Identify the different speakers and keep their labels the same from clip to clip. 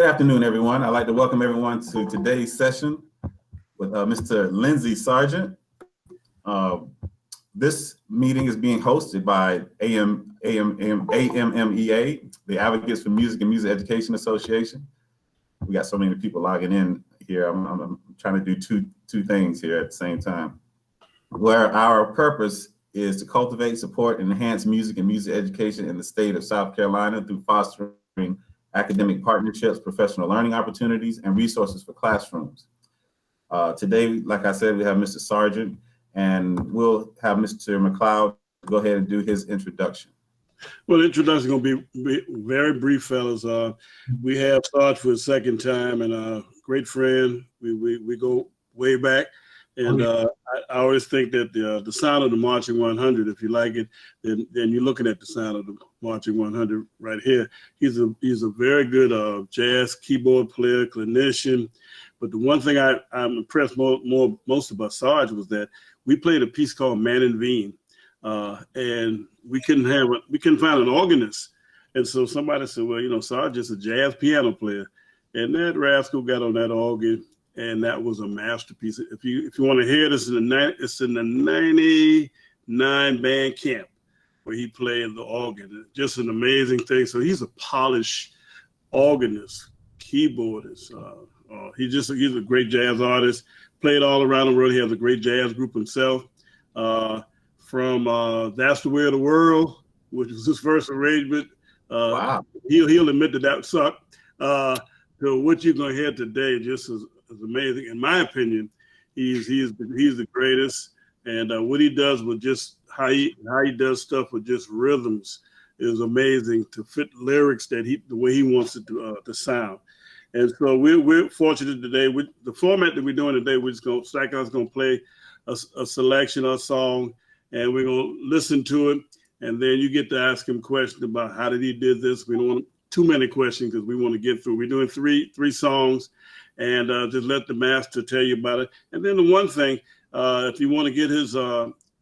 Speaker 1: Good afternoon, everyone. I'd like to welcome everyone to today's session with Mr. Lindsey Sarjeant. This meeting is being hosted by AMMEA, the Advocates for Music and Music Education Association. We got so many people logging in here. I'm trying to do two things here at the same time. Where our purpose is to cultivate, support, and enhance music and music education in the state of South Carolina through fostering academic partnerships, professional learning opportunities, and resources for classrooms. Today, like I said, we have Mr. Sarjeant, and we'll have Mr. McCloud go ahead and do his introduction.
Speaker 2: Well, the introduction is going to be very brief, fellas. We have Sarge for a second time, and a great friend. We go way back. And I always think that the sound of the Marching 100, if you like it, then you're looking at the sound of the Marching 100 right here. He's a very good jazz keyboard player, clinician. But the one thing I'm impressed most about Sarge was that we played a piece called Man in Veen, and we couldn't find an organist. And so somebody said, well, you know, Sarge is a jazz piano player, and that rascal got on that organ. And that was a masterpiece. If you want to hear it, it's in the 99 band camp where he played the organ. Just an amazing thing. So he's a polished organist, keyboardist. He's a great jazz artist. Played all around the world. He has a great jazz group himself. From That's the Way of the World, which was his first arrangement.
Speaker 1: Wow.
Speaker 2: He'll admit that sucked. So what you're going to hear today just is amazing. In my opinion, he's the greatest, and what he does with just how he does stuff with just rhythms is amazing to fit lyrics that the way he wants it to sound. And so we're fortunate today with the format that we're doing today. We're just going to play a selection of a song, and we're going to listen to it, and then you get to ask him questions about how did he did this. We don't want too many questions because we want to get through. We're doing three songs. And just let the master tell you about it. And then the one thing, if you want to get his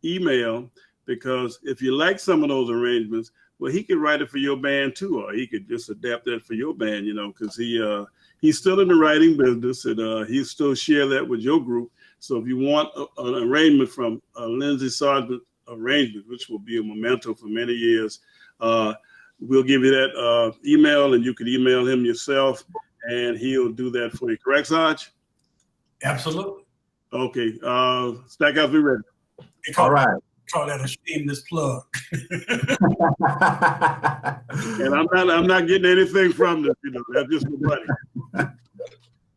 Speaker 2: email, because if you like some of those arrangements, well, he could write it for your band too, or he could just adapt that for your band, you know, because he's still in the writing business, and he still share that with your group. So if you want an arrangement from Lindsey Sarjeant arrangement, which will be a memento for many years, we'll give you that email, and you can email him yourself. And he'll do that for you. Correct, Sarge?
Speaker 3: Absolutely.
Speaker 2: Okay. Stackhouse, we ready.
Speaker 1: All right.
Speaker 3: Call that a shameless plug.
Speaker 2: And I'm not getting anything from this, you know. That's just my money.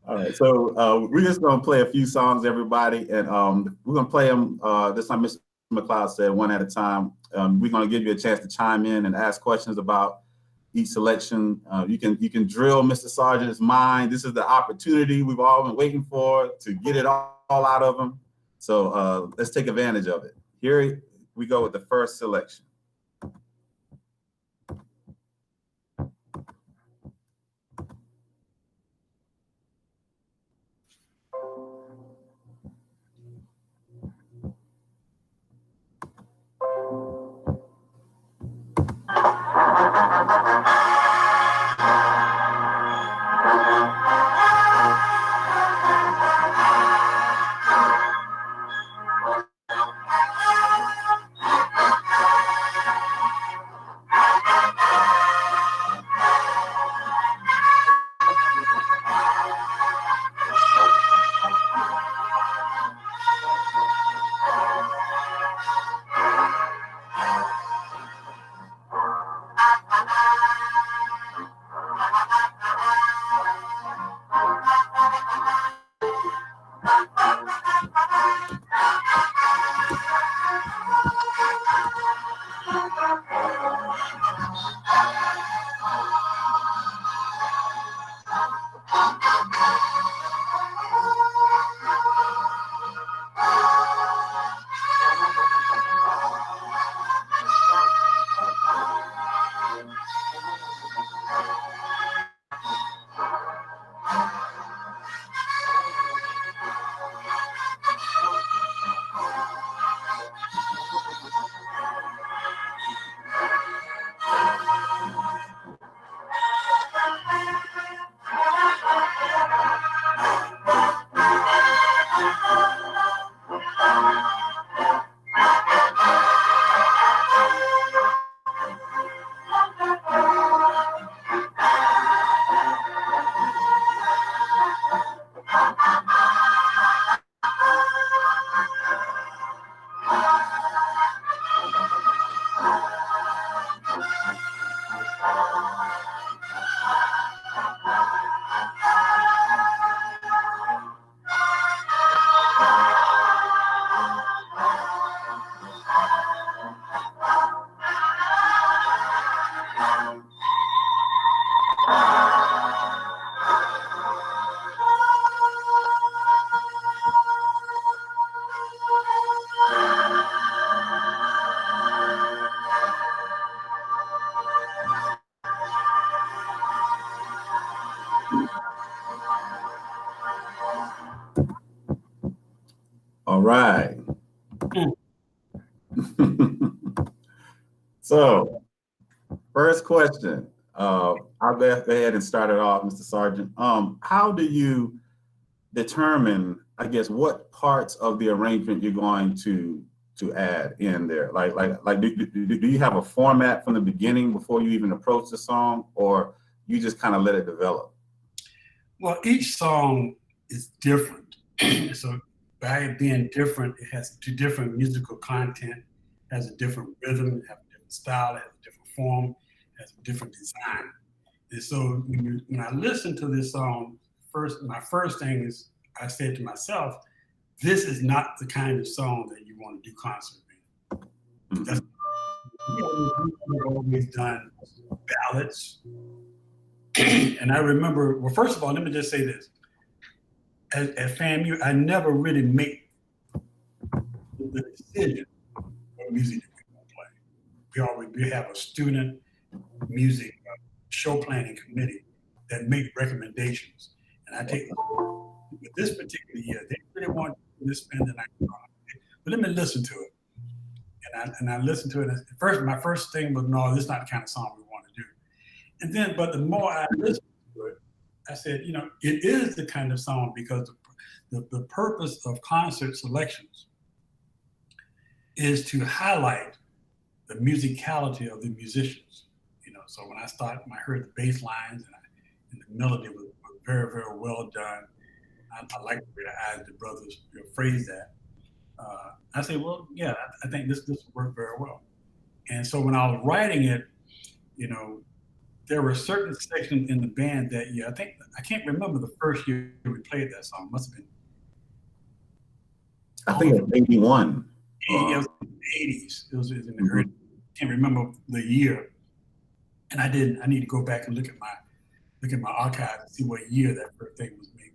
Speaker 1: All right. So we're just going to play a few songs, everybody, and we're going to play them. This time, Mr. McCloud said one at a time. We're going to give you a chance to chime in and ask questions about each selection. You can drill Mr. Sarjeant's mind. This is the opportunity we've all been waiting for to get it all out of him. So let's take advantage of it. Here we go with the first selection. All right. So, first question. I'll go ahead and start it off, Mr. Sarjeant. How do you determine, I guess, what parts of the arrangement you're going to add in there? Like, do you have a format from the beginning before you even approach the song, or you just kind of let it develop?
Speaker 3: Well, each song is different. So by it being different, it has different musical content, has a different rhythm, has a different style, has a different form, has a different design. And so when I listen to this song, my first thing is, I said to myself, this is not the kind of song that you want to do concert in. We've always done ballads. And I remember, well, first of all, let me just say this. At FAMU, I never really make the decision what music that we want to play. We have a student music show planning committee that make recommendations. And I take, with this particular year, they really want to spend the night on it. But let me listen to it. And I listened to it. And my first thing was, no, this is not the kind of song we want to do. And then, but the more I listened to it, I said, it is the kind of song, because the purpose of concert selections is to highlight the musicality of the musicians. So when I heard the bass lines and the melody was very, very well done. I like the way the brothers phrase that. I said, well, yeah, I think this worked very well. And so when I was writing it, there were certain sections in the band that year. I can't remember the first year we played that song. Must have been.
Speaker 1: I think it was 81.
Speaker 3: It was in the 80s. It was in the early. I can't remember the year. And I need to go back and look at my archives and see what year that first thing was made.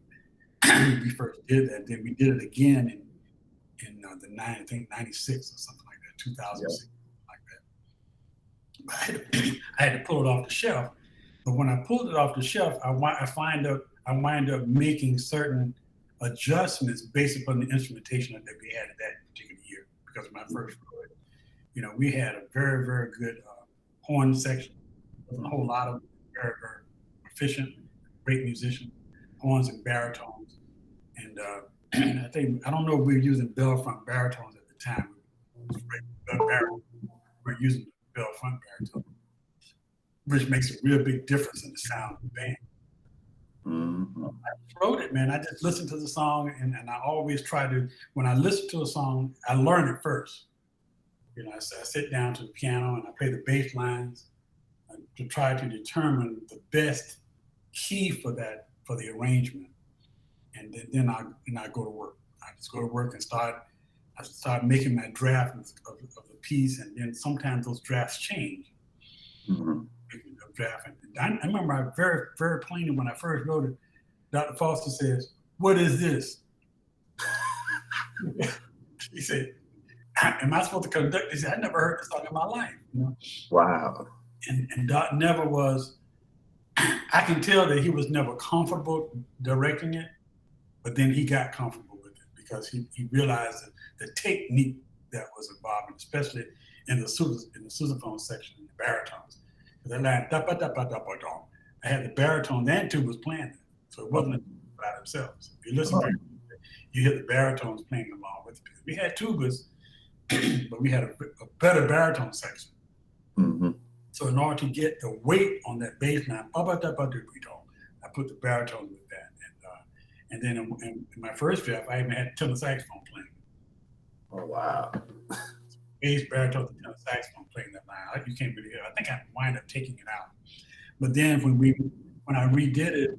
Speaker 3: We first did that. Then we did it again in I think 96 or something like that, 2006, like that. I had to pull it off the shelf. But when I pulled it off the shelf, I wind up making certain adjustments based upon the instrumentation that we had in that particular year. Because when I first wrote it, we had a very, very good horn section. There was a whole lot of very, very proficient, great musicians, horns and baritones. And I don't know if we were using bell front baritones at the time. We're using bell front baritone, which makes a real big difference in the sound of the band. I wrote it, man. I just listened to the song, and I always try to, when I listen to a song, I learn it first. I sit down to the piano and I play the bass lines to try to determine the best key for the arrangement. And then I go to work. I just go to work and start making my draft of the piece, and then sometimes those drafts change. Draft. And I remember very, very plainly when I first wrote it, Dr. Foster says, "What is this?" He said, "Am I supposed to conduct this?" I never heard this song in my life.
Speaker 1: Wow.
Speaker 3: And Doc never was. I can tell that he was never comfortable directing it, but then he got comfortable with it because he realized the technique that was involved, especially in the sousaphone section, the baritones. That line, da ba da ba da ba da. I had the baritones and tubas playing it, so it wasn't by themselves. If you listen to it, you hear the baritones playing along with it. We had tubas, but we had a better baritone section. So in order to get the weight on that bass line, I put the baritone with that. And then in my first draft, I even had tenor saxophone playing.
Speaker 1: Oh, wow.
Speaker 3: Bass, baritone, tenor saxophone playing that line. You can't really hear. I think I wind up taking it out. But then when I redid it,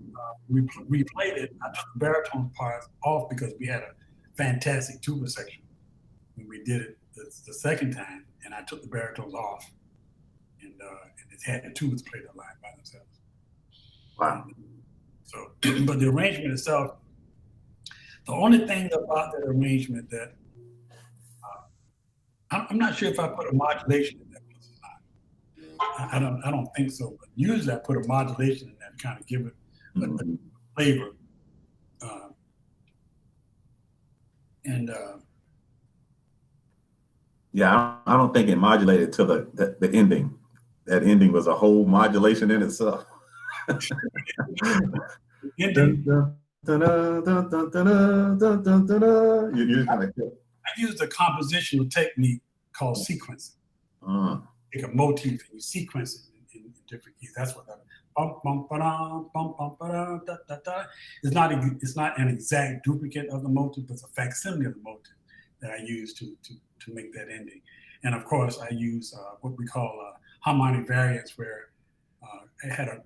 Speaker 3: replayed it, I took the baritone parts off because we had a fantastic tuba section when we did it the second time, and I took the baritones off. And it had the tubas play that line by themselves.
Speaker 1: Wow.
Speaker 3: So, but the arrangement itself, the only thing about that arrangement that I'm not sure if I put a modulation in that piece or not. I don't think so. But usually I put a modulation in that to kind of give it a flavor. And
Speaker 1: Yeah, I don't think it modulated to the ending. That ending was a whole modulation in itself.
Speaker 3: ending,
Speaker 1: You kind of
Speaker 3: I used a compositional technique called sequencing. Take a motif and you sequence it in different keys. That's what that bum bum ba bum bum ba da da da. It's not an exact duplicate of the motif, but it's a facsimile of the motif that I use to make that ending. And of course, I use what we call harmonic variants, where it had a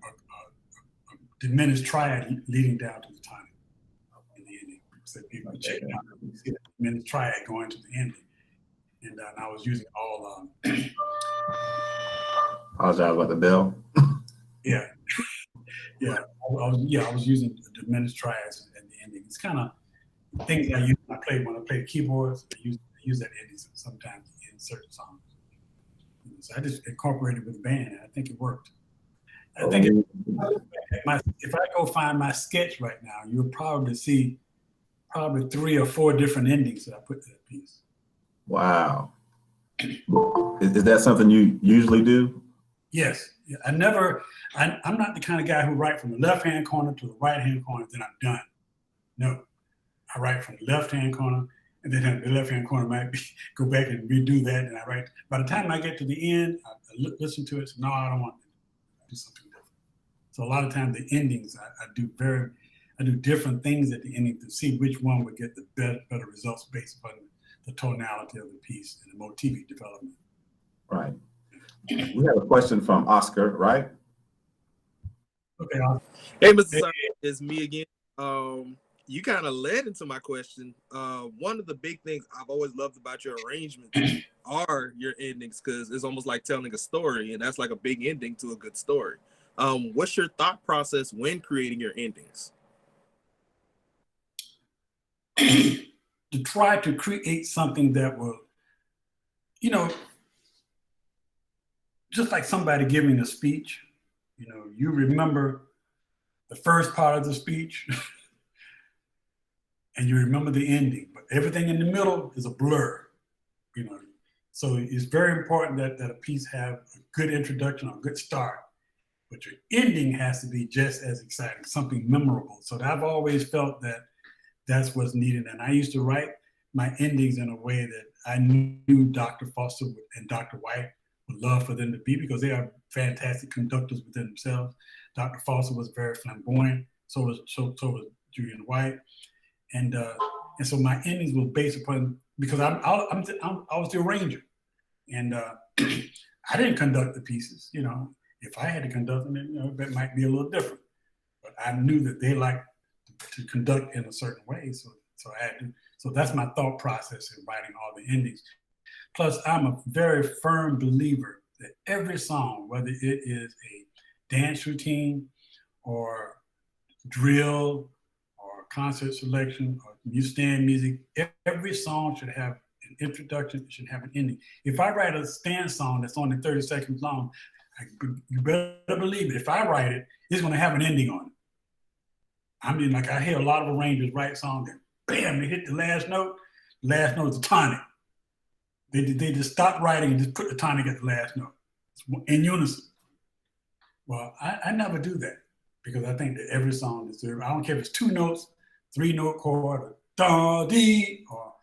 Speaker 3: diminished triad leading down to the tonic in the ending. So people check it out, you see that diminished triad going to the ending. And I was using all.
Speaker 1: Apologize about the bell.
Speaker 3: Yeah, I was using the diminished triads at the ending. It's kind of things I use when I play keyboards. I use that ending sometimes in certain songs. So I just incorporated it with the band, and I think it worked. I think if I go find my sketch right now, you'll probably see probably 3 or 4 different endings that I put to that piece.
Speaker 1: Wow. Is that something you usually do?
Speaker 3: Yes. I'm not the kind of guy who write from the left-hand corner to the right-hand corner, then I'm done. No. I write from the left-hand corner, and then the left-hand corner might go back and redo that, and I write. By the time I get to the end, I listen to it, so no, I don't want to do something different. So a lot of times the endings, I do different things at the ending to see which one would get the better results based upon the tonality of the piece and the motivic development.
Speaker 1: Right. We have a question from Oscar, right?
Speaker 3: Okay, Oscar.
Speaker 4: Hey, Mr. Sarjeant, it's me again. You kind of led into my question. One of the big things I've always loved about your arrangements are your endings, because it's almost like telling a story, and that's like a big ending to a good story. What's your thought process when creating your endings?
Speaker 3: To try to create something that will, just like somebody giving a speech, you remember the first part of the speech and you remember the ending, but everything in the middle is a blur, So it's very important that a piece have a good introduction or a good start, but your ending has to be just as exciting, something memorable. So I've always felt that that's what's needed. And I used to write my endings in a way that I knew Dr. Foster and Dr. White would love for them to be, because they are fantastic conductors within themselves. Dr. Foster was very flamboyant, so was Julian White. And so my endings were based upon, because I was the arranger. And I didn't conduct the pieces, If I had to conduct them, that might be a little different. But I knew that they liked to conduct in a certain way, so I had to. So that's my thought process in writing all the endings. Plus, I'm a very firm believer that every song, whether it is a dance routine or drill or concert selection or stand music, every song should have an introduction, it should have an ending. If I write a stand song that's only 30 seconds long, you better believe it. If I write it, it's going to have an ending on it. I mean, like I hear a lot of arrangers write songs and bam, they hit the last note. The last note is the tonic. They just stop writing and just put the tonic at the last note in unison. Well, I never do that, because I think that every song deserves, I don't care if it's 2 notes, 3-note chord, or da-dee, or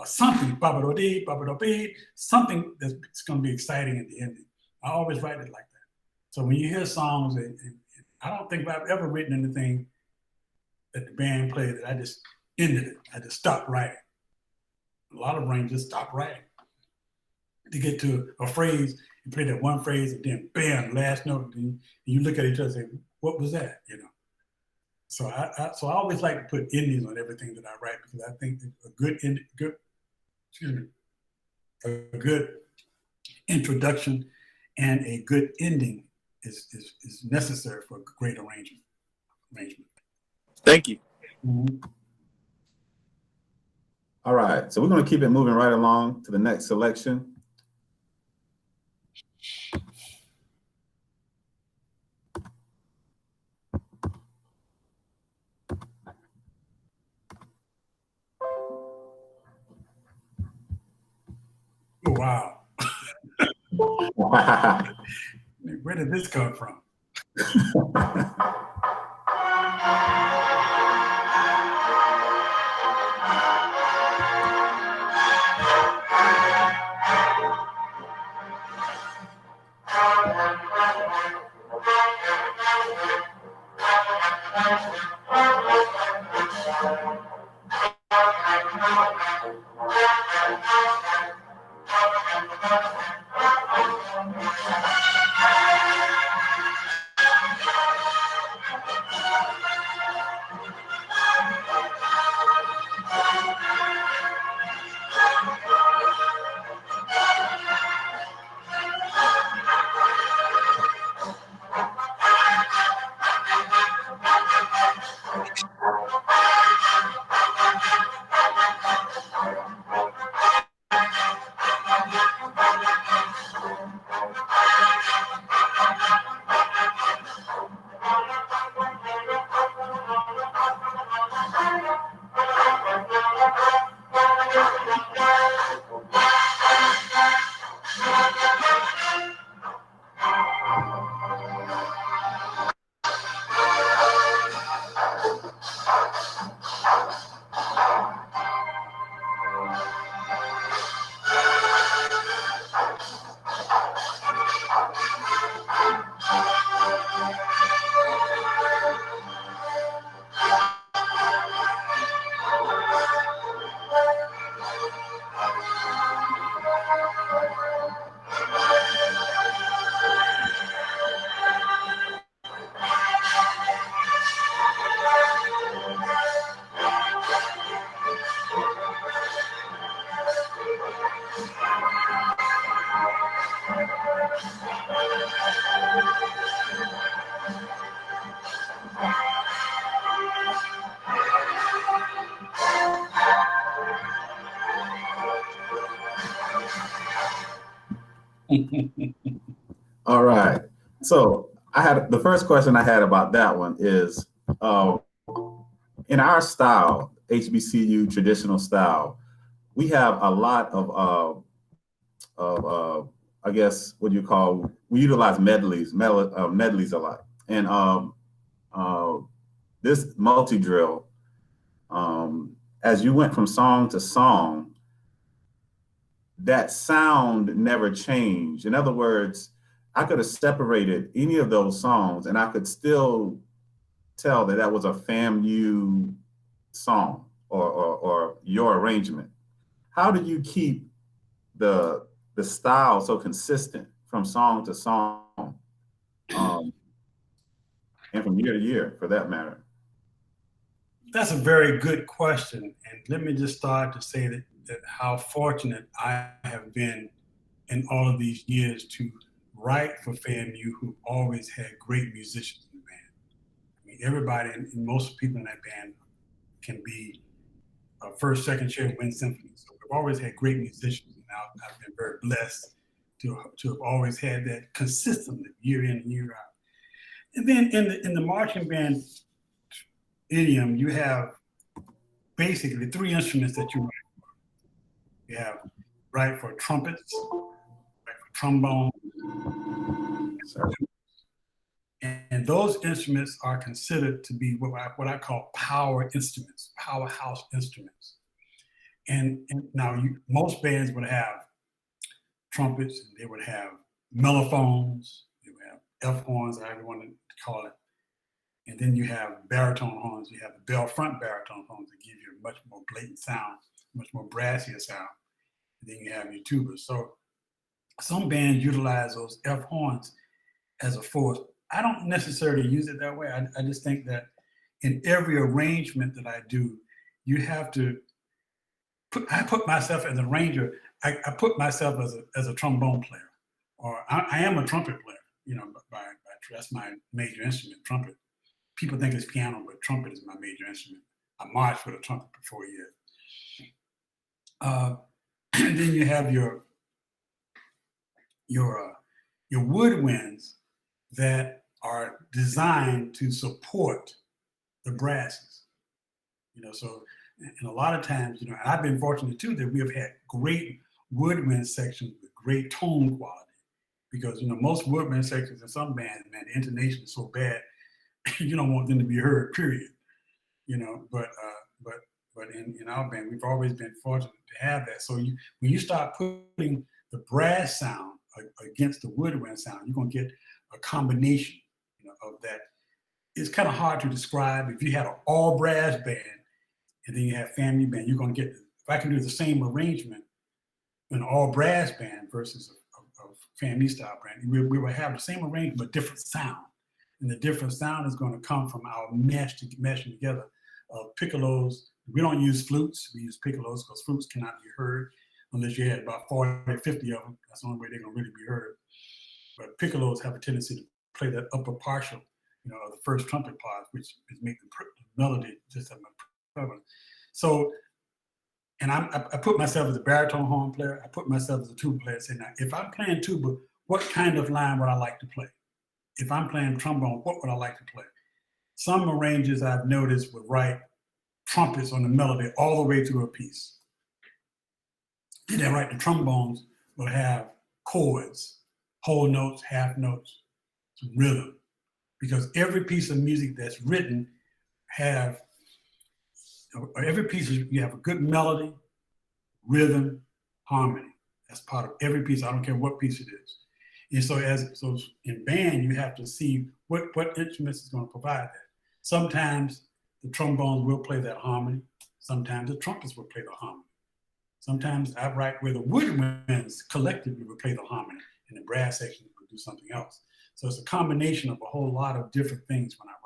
Speaker 3: something, ba-ba-do-dee, ba-ba-do-dee, something that's going to be exciting at the ending. I always write it like that. So when you hear songs, and I don't think I've ever written anything that the band played that I just ended it. I just stopped writing. A lot of arrangers stop writing. To get to a phrase, you play that one phrase, and then bam, last note, and you look at each other and say, what was that? So I always like to put endings on everything that I write, because I think that a good introduction and a good ending is necessary for a great arrangement.
Speaker 4: Thank you.
Speaker 3: Mm-hmm.
Speaker 1: All right, so we're going to keep it moving right along to the next selection.
Speaker 3: wow. Where did this come from?
Speaker 1: All right. So I had the first question I had about that one is in our style, HBCU traditional style, we have a lot of I guess what you call, we utilize medleys a lot, and this multi-drill, as you went from song to song, that sound never changed. In other words, I could have separated any of those songs and I could still tell that that was a FAMU song or your arrangement. How do you keep the style so consistent from song to song, and from year to year, for that matter?
Speaker 3: That's a very good question. And let me just start to say that how fortunate I have been in all of these years to write for FAMU, who always had great musicians in the band. I mean, everybody and most people in that band can be a first, second chair wind symphony. So we've always had great musicians, and I've been very blessed to have always had that consistently year in and year out. And then in the marching band idiom, you have basically three instruments that you write for. You have write for trumpets, write for trombone, and those instruments are considered to be what I call power instruments, powerhouse instruments. And now most bands would have trumpets, and they would have mellophones, they would have F horns, however you want to call it. And then you have baritone horns. You have the bell front baritone horns that give you a much more blatant sound, much more brassier sound. And then you have your tubas. So some bands utilize those F horns as a force. I don't necessarily use it that way. I just think that in every arrangement that I do, you have to I put myself as an arranger, I put myself as a trombone player, or I am a trumpet player, you know, that's my major instrument, trumpet. People think it's piano, but trumpet is my major instrument. I marched with a trumpet for 4 years. And then you have your woodwinds that are designed to support the brasses. You know, so and a lot of times, you know, I've been fortunate too that we have had great woodwind sections with great tone quality. Because, you know, most woodwind sections in some bands, man, the intonation is so bad, you don't want them to be heard, period. You know, but in our band, we've always been fortunate to have that. So when you start putting the brass sound against the woodwind sound, you're gonna get a combination, you know, of that. It's kind of hard to describe. If you had an all brass band and then you have FAMU band, you're gonna get, if I can do the same arrangement in an all brass band versus a FAMU style band, we will have the same arrangement but different sound. And the different sound is going to come from our meshing together of piccolos. We don't use flutes, we use piccolos because flutes cannot be heard unless you had about 40, 50 of them. That's the only way they're going to really be heard. But piccolos have a tendency to play that upper partial, you know, of the first trumpet part, which is make the melody just have a prevalent. So, and I put myself as a baritone horn player, I put myself as a tuba player, say, now, if I'm playing tuba, what kind of line would I like to play? If I'm playing trombone, what would I like to play? Some arrangers I've noticed would write trumpets on the melody all the way through a piece. Then they write the trombones will have chords, whole notes, half notes, some rhythm. Because every piece of music that's written have, every piece, you have a good melody, rhythm, harmony. That's part of every piece. I don't care what piece it is. And so in band, you have to see what instruments is going to provide that. Sometimes the trombones will play that harmony. Sometimes the trumpets will play the harmony. Sometimes I write where the woodwinds collectively will play the harmony and the brass section will do something else. So it's a combination of a whole lot of different things when I write.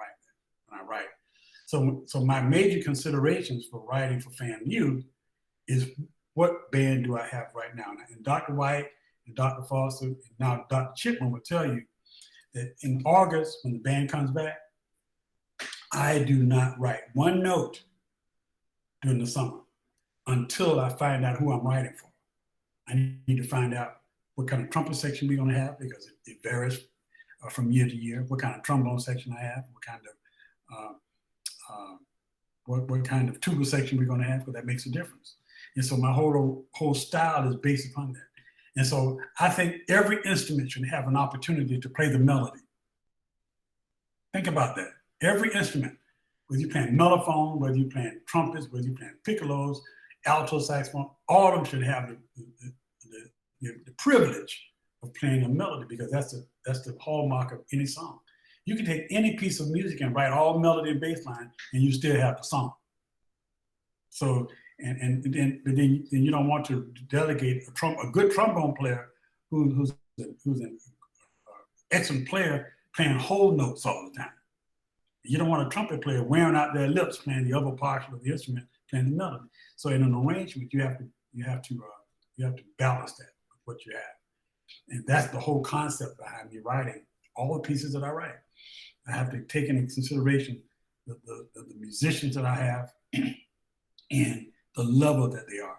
Speaker 3: So my major considerations for writing for FAMU is what band do I have right now? And Dr. White and Dr. Foster, and now Dr. Chipman will tell you that in August, when the band comes back, I do not write one note during the summer until I find out who I'm writing for. I need to find out what kind of trumpet section we're gonna have, because it varies from year to year, what kind of trombone section I have, what kind of tuba section we're gonna have, because that makes a difference. And so my whole style is based upon that. And so I think every instrument should have an opportunity to play the melody. Think about that. Every instrument, whether you're playing mellophone, whether you're playing trumpets, whether you're playing piccolos, alto saxophone, all of them should have the privilege of playing a melody, because that's the hallmark of any song. You can take any piece of music and write all melody and bass line, and you still have the song. So, and then you don't want to delegate a good trombone player who's an excellent player playing whole notes all the time. You don't want a trumpet player wearing out their lips playing the upper portion of the instrument, playing the melody. So in an arrangement, you have to balance that with what you have. And that's the whole concept behind me writing all the pieces that I write. I have to take into consideration the musicians that I have and the level that they are.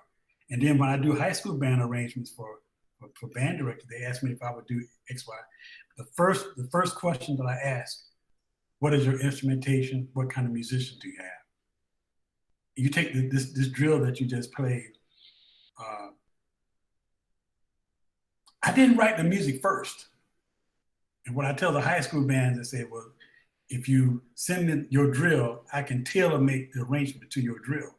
Speaker 3: And then when I do high school band arrangements for band director, they ask me if I would do X, Y. The first question that I ask, what is your instrumentation? What kind of musician do you have? You take this drill that you just played. I didn't write the music first. And when I tell the high school bands, I say, well, if you send me your drill, I can tailor make the arrangement to your drill.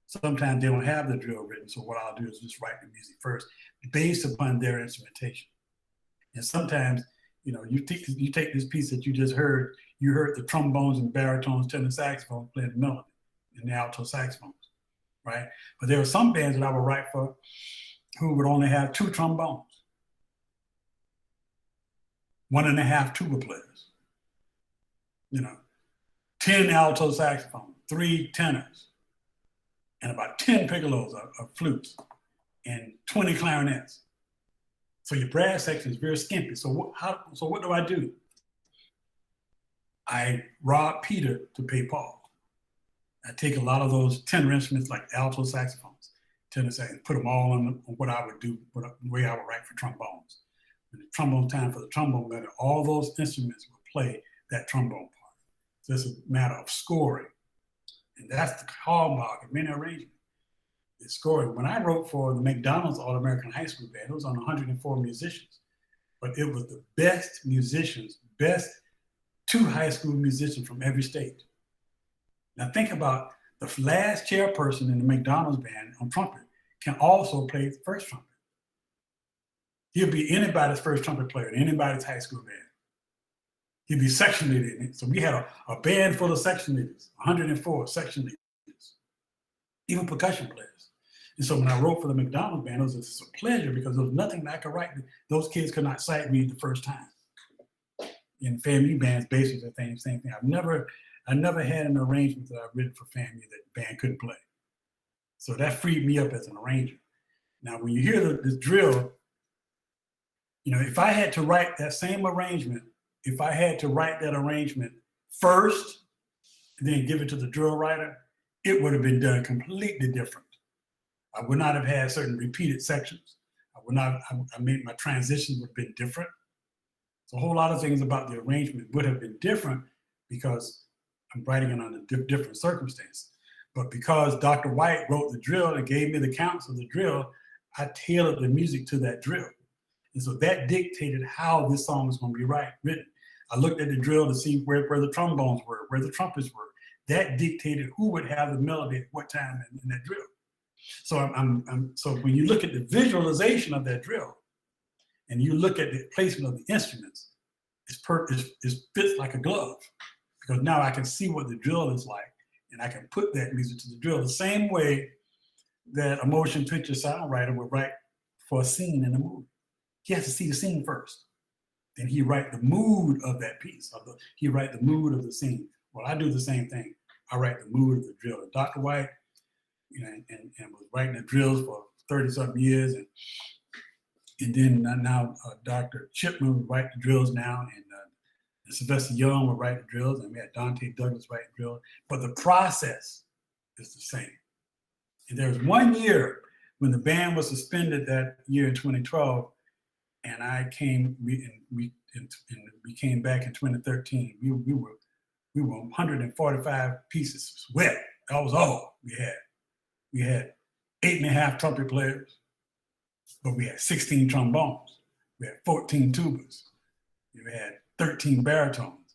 Speaker 3: Sometimes they don't have the drill written, so what I'll do is just write the music first based upon their instrumentation. And sometimes, you know, you take this piece that you just heard, you heard the trombones and baritones, tenor saxophones playing the melody and the alto saxophones, right? But there are some bands that I would write for who would only have 2 trombones, 1.5 tuba players, you know, 10 alto saxophones, 3 tenors, and about 10 piccolos of flutes, and 20 clarinets. So your brass section is very skimpy. So what do I do? I rob Peter to pay Paul. I take a lot of those tenor instruments like alto saxophones, tenor sax, and put them all on what I would do, the way I would write for trombones. When the trombone time for the trombone melody, all those instruments will play that trombone part. So it's a matter of scoring. And that's the hallmark of many arrangements. It's scoring. When I wrote for the McDonald's All-American High School Band, it was on 104 musicians, but it was the best musicians, best 2 high school musicians from every state. Now think about the last chairperson in the McDonald's band on trumpet can also play the first trumpet. He'll be anybody's first trumpet player in anybody's high school band. He'll be section leader in it. So we had a band full of section leaders, 104 section leaders, even percussion players. And so when I wrote for the McDonald's band, it was just a pleasure because there was nothing that I could write. Those kids could not sight read the first time. In FAMU bands, basically the same thing. I never had an arrangement that I've written for FAMU that the band couldn't play. So that freed me up as an arranger. Now, when you hear this drill, you know, if I had to write that same arrangement, if I had to write that arrangement first, and then give it to the drill writer, it would have been done completely different. I would not have had certain repeated sections. I mean, my transitions would have been different. So a whole lot of things about the arrangement would have been different because I'm writing it under different circumstances. But because Dr. White wrote the drill and gave me the counts of the drill, I tailored the music to that drill. And so that dictated how this song was going to be written. I looked at the drill to see where the trombones were, where the trumpets were. That dictated who would have the melody at what time in that drill. So so when you look at the visualization of that drill, and you look at the placement of the instruments, it fits like a glove. Because now I can see what the drill is like, and I can put that music to the drill the same way that a motion picture sound writer would write for a scene in a movie. He has to see the scene first. Then he write the mood of that piece. He write the mood of the scene. Well, I do the same thing. I write the mood of the drill. And Dr. White, you know, and was writing the drills for 30-something years, and then now Dr. Chipman would write the drills now, and Sylvester Young would write the drills, and we had Dante Douglas write the drills. But the process is the same. And there was one year when the band was suspended that year in 2012, and we came back in 2013. We were 145 pieces wet. That was all we had. We had 8.5 trumpet players, but we had 16 trombones. We had 14 tubas. We had 13 baritones.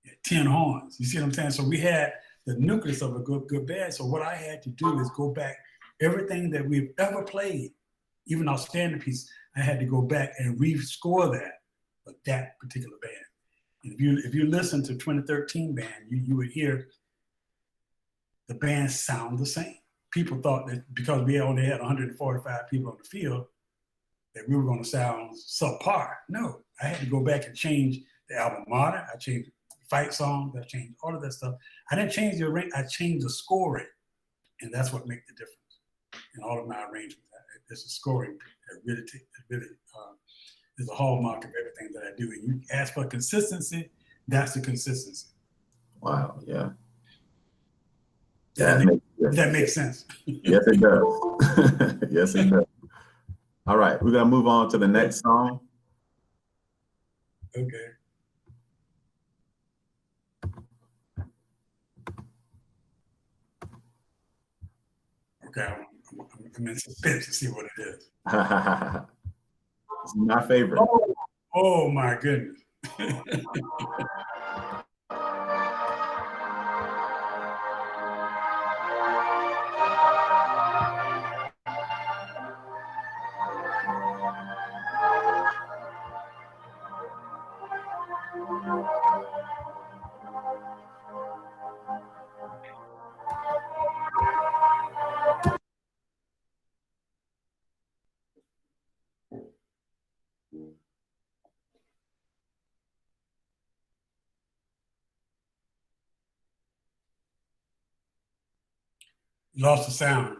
Speaker 3: We had 10 horns. You see what I'm saying? So we had the nucleus of a good band. So what I had to do is go back, everything that we've ever played, even our standard piece, I had to go back and rescore that for that particular band. And if you listen to 2013 band, you would hear the band sound the same. People thought that because we only had 145 people on the field, that we were going to sound subpar. No, I had to go back and change the album mater. I changed fight songs. I changed all of that stuff. I didn't change the arrangement. I changed the scoring, and that's what makes the difference in all of my arrangements. It's a scoring that really is a hallmark of everything that I do. And you ask for consistency, that's the consistency.
Speaker 1: Wow, yeah.
Speaker 3: That makes sense.
Speaker 1: Yes, it does. Yes, it does. All right, we're gonna move on to the next song.
Speaker 3: Okay. Okay, I'm in suspense to see what it is.
Speaker 1: It's my favorite.
Speaker 3: Oh my goodness. Lost the sound.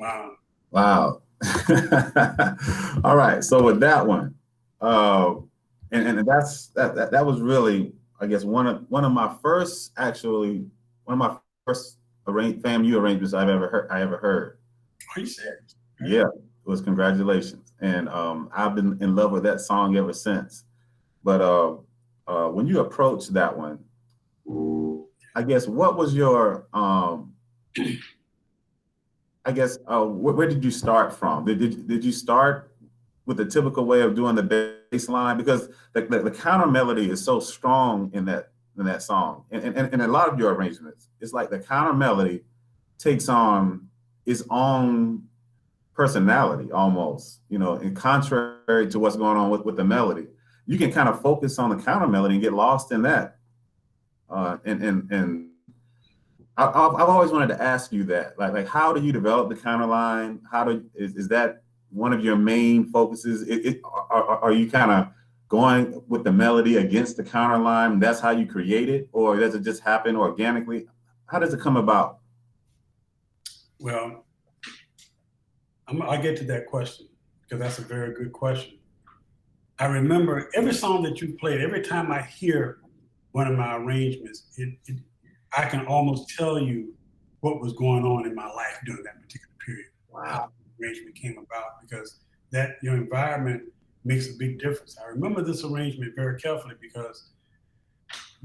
Speaker 3: Wow.
Speaker 1: Wow. All right. So with that one, and that was really, I guess, one of my first FAMU arrangements I ever heard.
Speaker 3: Are you serious?
Speaker 1: Yeah, it was Congratulations, and I've been in love with that song ever since. But when you approached that one, I guess what was your I guess where did you start from? Did you start with the typical way of doing the bass line? Because the counter melody is so strong in that song, and a lot of your arrangements, it's like the counter melody takes on its own personality almost, you know, and contrary to what's going on with the melody, you can kind of focus on the counter melody and get lost in that. And I've always wanted to ask you that, like how do you develop the counter line? Is that one of your main focuses? Are you kind of going with the melody against the counter line? That's how you create it, or does it just happen organically? How does it come about?
Speaker 3: Well, I'll get to that question because that's a very good question. I remember every song that you played, every time I hear one of my arrangements, I can almost tell you what was going on in my life during that particular period.
Speaker 1: Wow.
Speaker 3: How the arrangement came about, because that your environment makes a big difference. I remember this arrangement very carefully because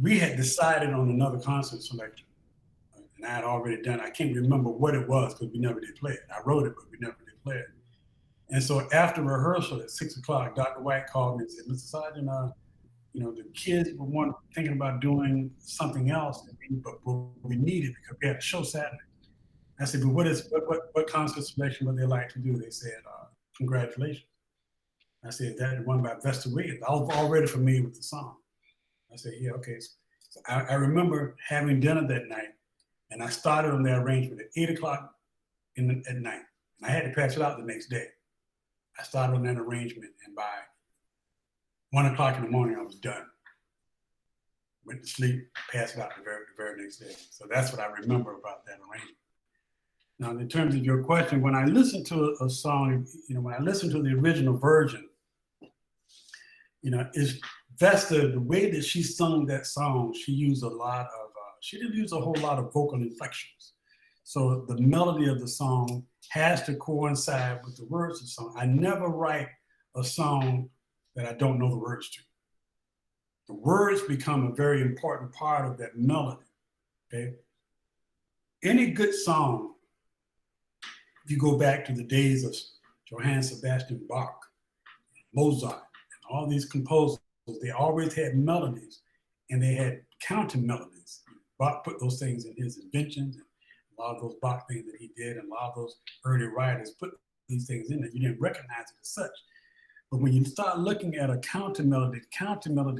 Speaker 3: we had decided on another concert selection, and I had already done. I can't remember what it was because we never did play it. I wrote it, but we never did play it. And so after rehearsal at 6 o'clock, Dr. White called me and said, "Mr. Sarjeant, you know, the kids were thinking about doing something else, but we need it because we had a show Saturday." I said, "But what concert selection would they like to do?" They said, "Congratulations." I said, "That one by Vesta Williams." I was already familiar with the song. I said, "Yeah, okay." So I remember having dinner that night, and I started on that arrangement at 8 o'clock at night, and I had to pass it out the next day. I started on that arrangement, and by 1 o'clock in the morning, I was done. Went to sleep, passed it out the very next day. So that's what I remember about that arrangement. Now, in terms of your question, when I listen to a song, you know, when I listen to the original version, you know, it's Vesta, the way that she sung that song, she used a lot of, she didn't use a whole lot of vocal inflections. So the melody of the song has to coincide with the words of the song. I never write a song that I don't know the words to. The words become a very important part of that melody, okay? Any good song, if you go back to the days of Johann Sebastian Bach, Mozart, and all these composers, they always had melodies and they had counter melodies. Bach put those things in his inventions, and a lot of those Bach things that he did, and a lot of those early writers put these things in there. You didn't recognize it as such. But when you start looking at a counter melody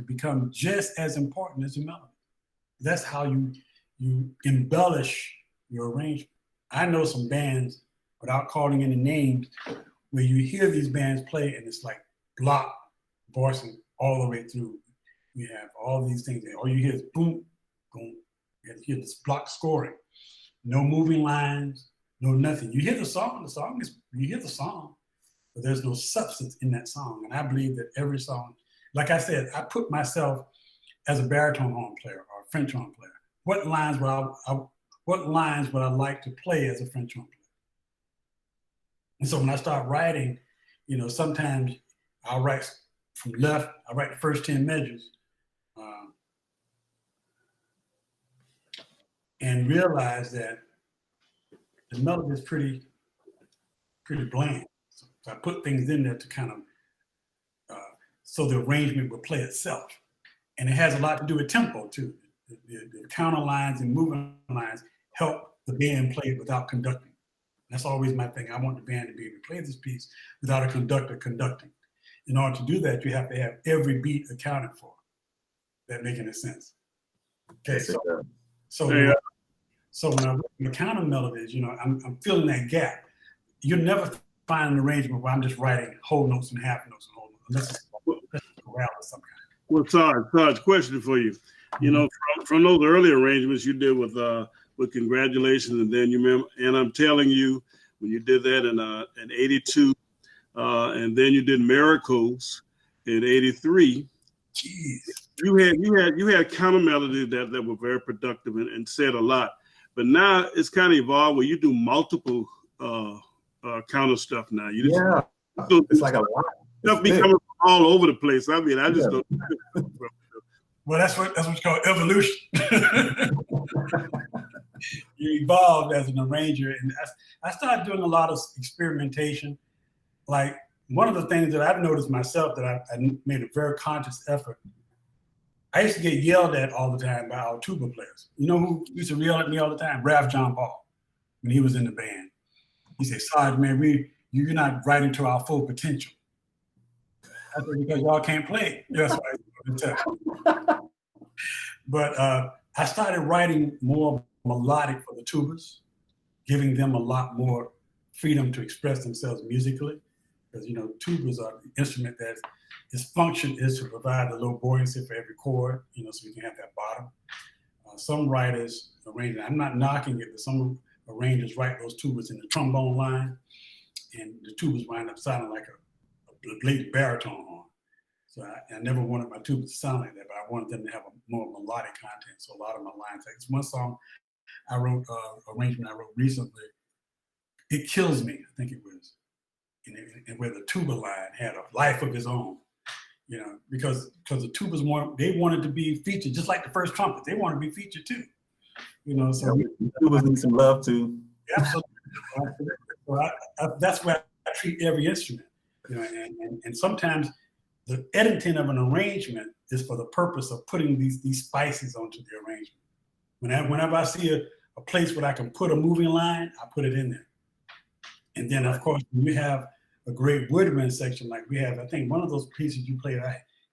Speaker 3: becomes just as important as the melody. That's how you embellish your arrangement. I know some bands, without calling any names, where you hear these bands play and it's like block voicing all the way through. You have all these things, all you hear is boom, boom. You hear this block scoring. No moving lines, no nothing. You hear the song, you hear the song, but there's no substance in that song. And I believe that every song, like I said, I put myself as a baritone horn player or a French horn player. What lines would I like to play as a French horn player? And so when I start writing, you know, sometimes I'll write from left, I write the first 10 measures, and realize that the melody is pretty bland. So I put things in there to kind of, so the arrangement will play itself. And it has a lot to do with tempo too. The counter lines and moving lines help the band play it without conducting. That's always my thing. I want the band to be able to play this piece without a conductor conducting. In order to do that, you have to have every beat accounted for. That making any sense? Okay, so when I write the counter melodies, you know, I'm filling that gap. You'll never find an arrangement where I'm just writing whole notes and half notes and whole notes, unless it's a chorale of some kind.
Speaker 2: Well, Sarge, question for you. You know, from those early arrangements you did with Congratulations, and then you remember, and I'm telling you, when you did that in '82, and then you did Miracles in '83.
Speaker 3: Jeez.
Speaker 2: You had counter melodies that were very productive and said a lot. But now it's kind of evolved where you do multiple counter stuff now. You just,
Speaker 1: it's like a lot.
Speaker 2: Stuff be coming from all over the place. I mean, I just don't.
Speaker 3: Well, that's what you call evolution. You evolved as an arranger, and I started doing a lot of experimentation. Like one of the things that I've noticed myself that I made a very conscious effort. I used to get yelled at all the time by our tuba players. You know who used to yell at me all the time? Ralph John Paul, when he was in the band. He said, "Sarge, man, you're not writing to our full potential." I said, "Because y'all can't play." That's what I was tell. But I started writing more melodic for the tubas, giving them a lot more freedom to express themselves musically. Because, you know, tubas are the instrument that its function is to provide a low buoyancy for every chord, you know, so you can have that bottom. Some writers arrange it. I'm not knocking it, but some arrangers write those tubas in the trombone line, and the tubas wind up sounding like a blatant baritone horn. So I never wanted my tubas to sound like that, but I wanted them to have a more melodic content. So a lot of my lines, like this one song I wrote, arrangement I wrote recently, It Kills Me, I think it was, and where the tuba line had a life of its own, you know, because the tubas wanted to be featured, just like the first trumpet. They want to be featured too, you know. So
Speaker 1: tubas need some love too.
Speaker 3: Absolutely. So that's where I treat every instrument, you know, and sometimes the editing of an arrangement is for the purpose of putting these spices onto the arrangement. Whenever I see a place where I can put a moving line, I put it in there. And then, of course, when you have a great woodwind section like we have, I think one of those pieces you played,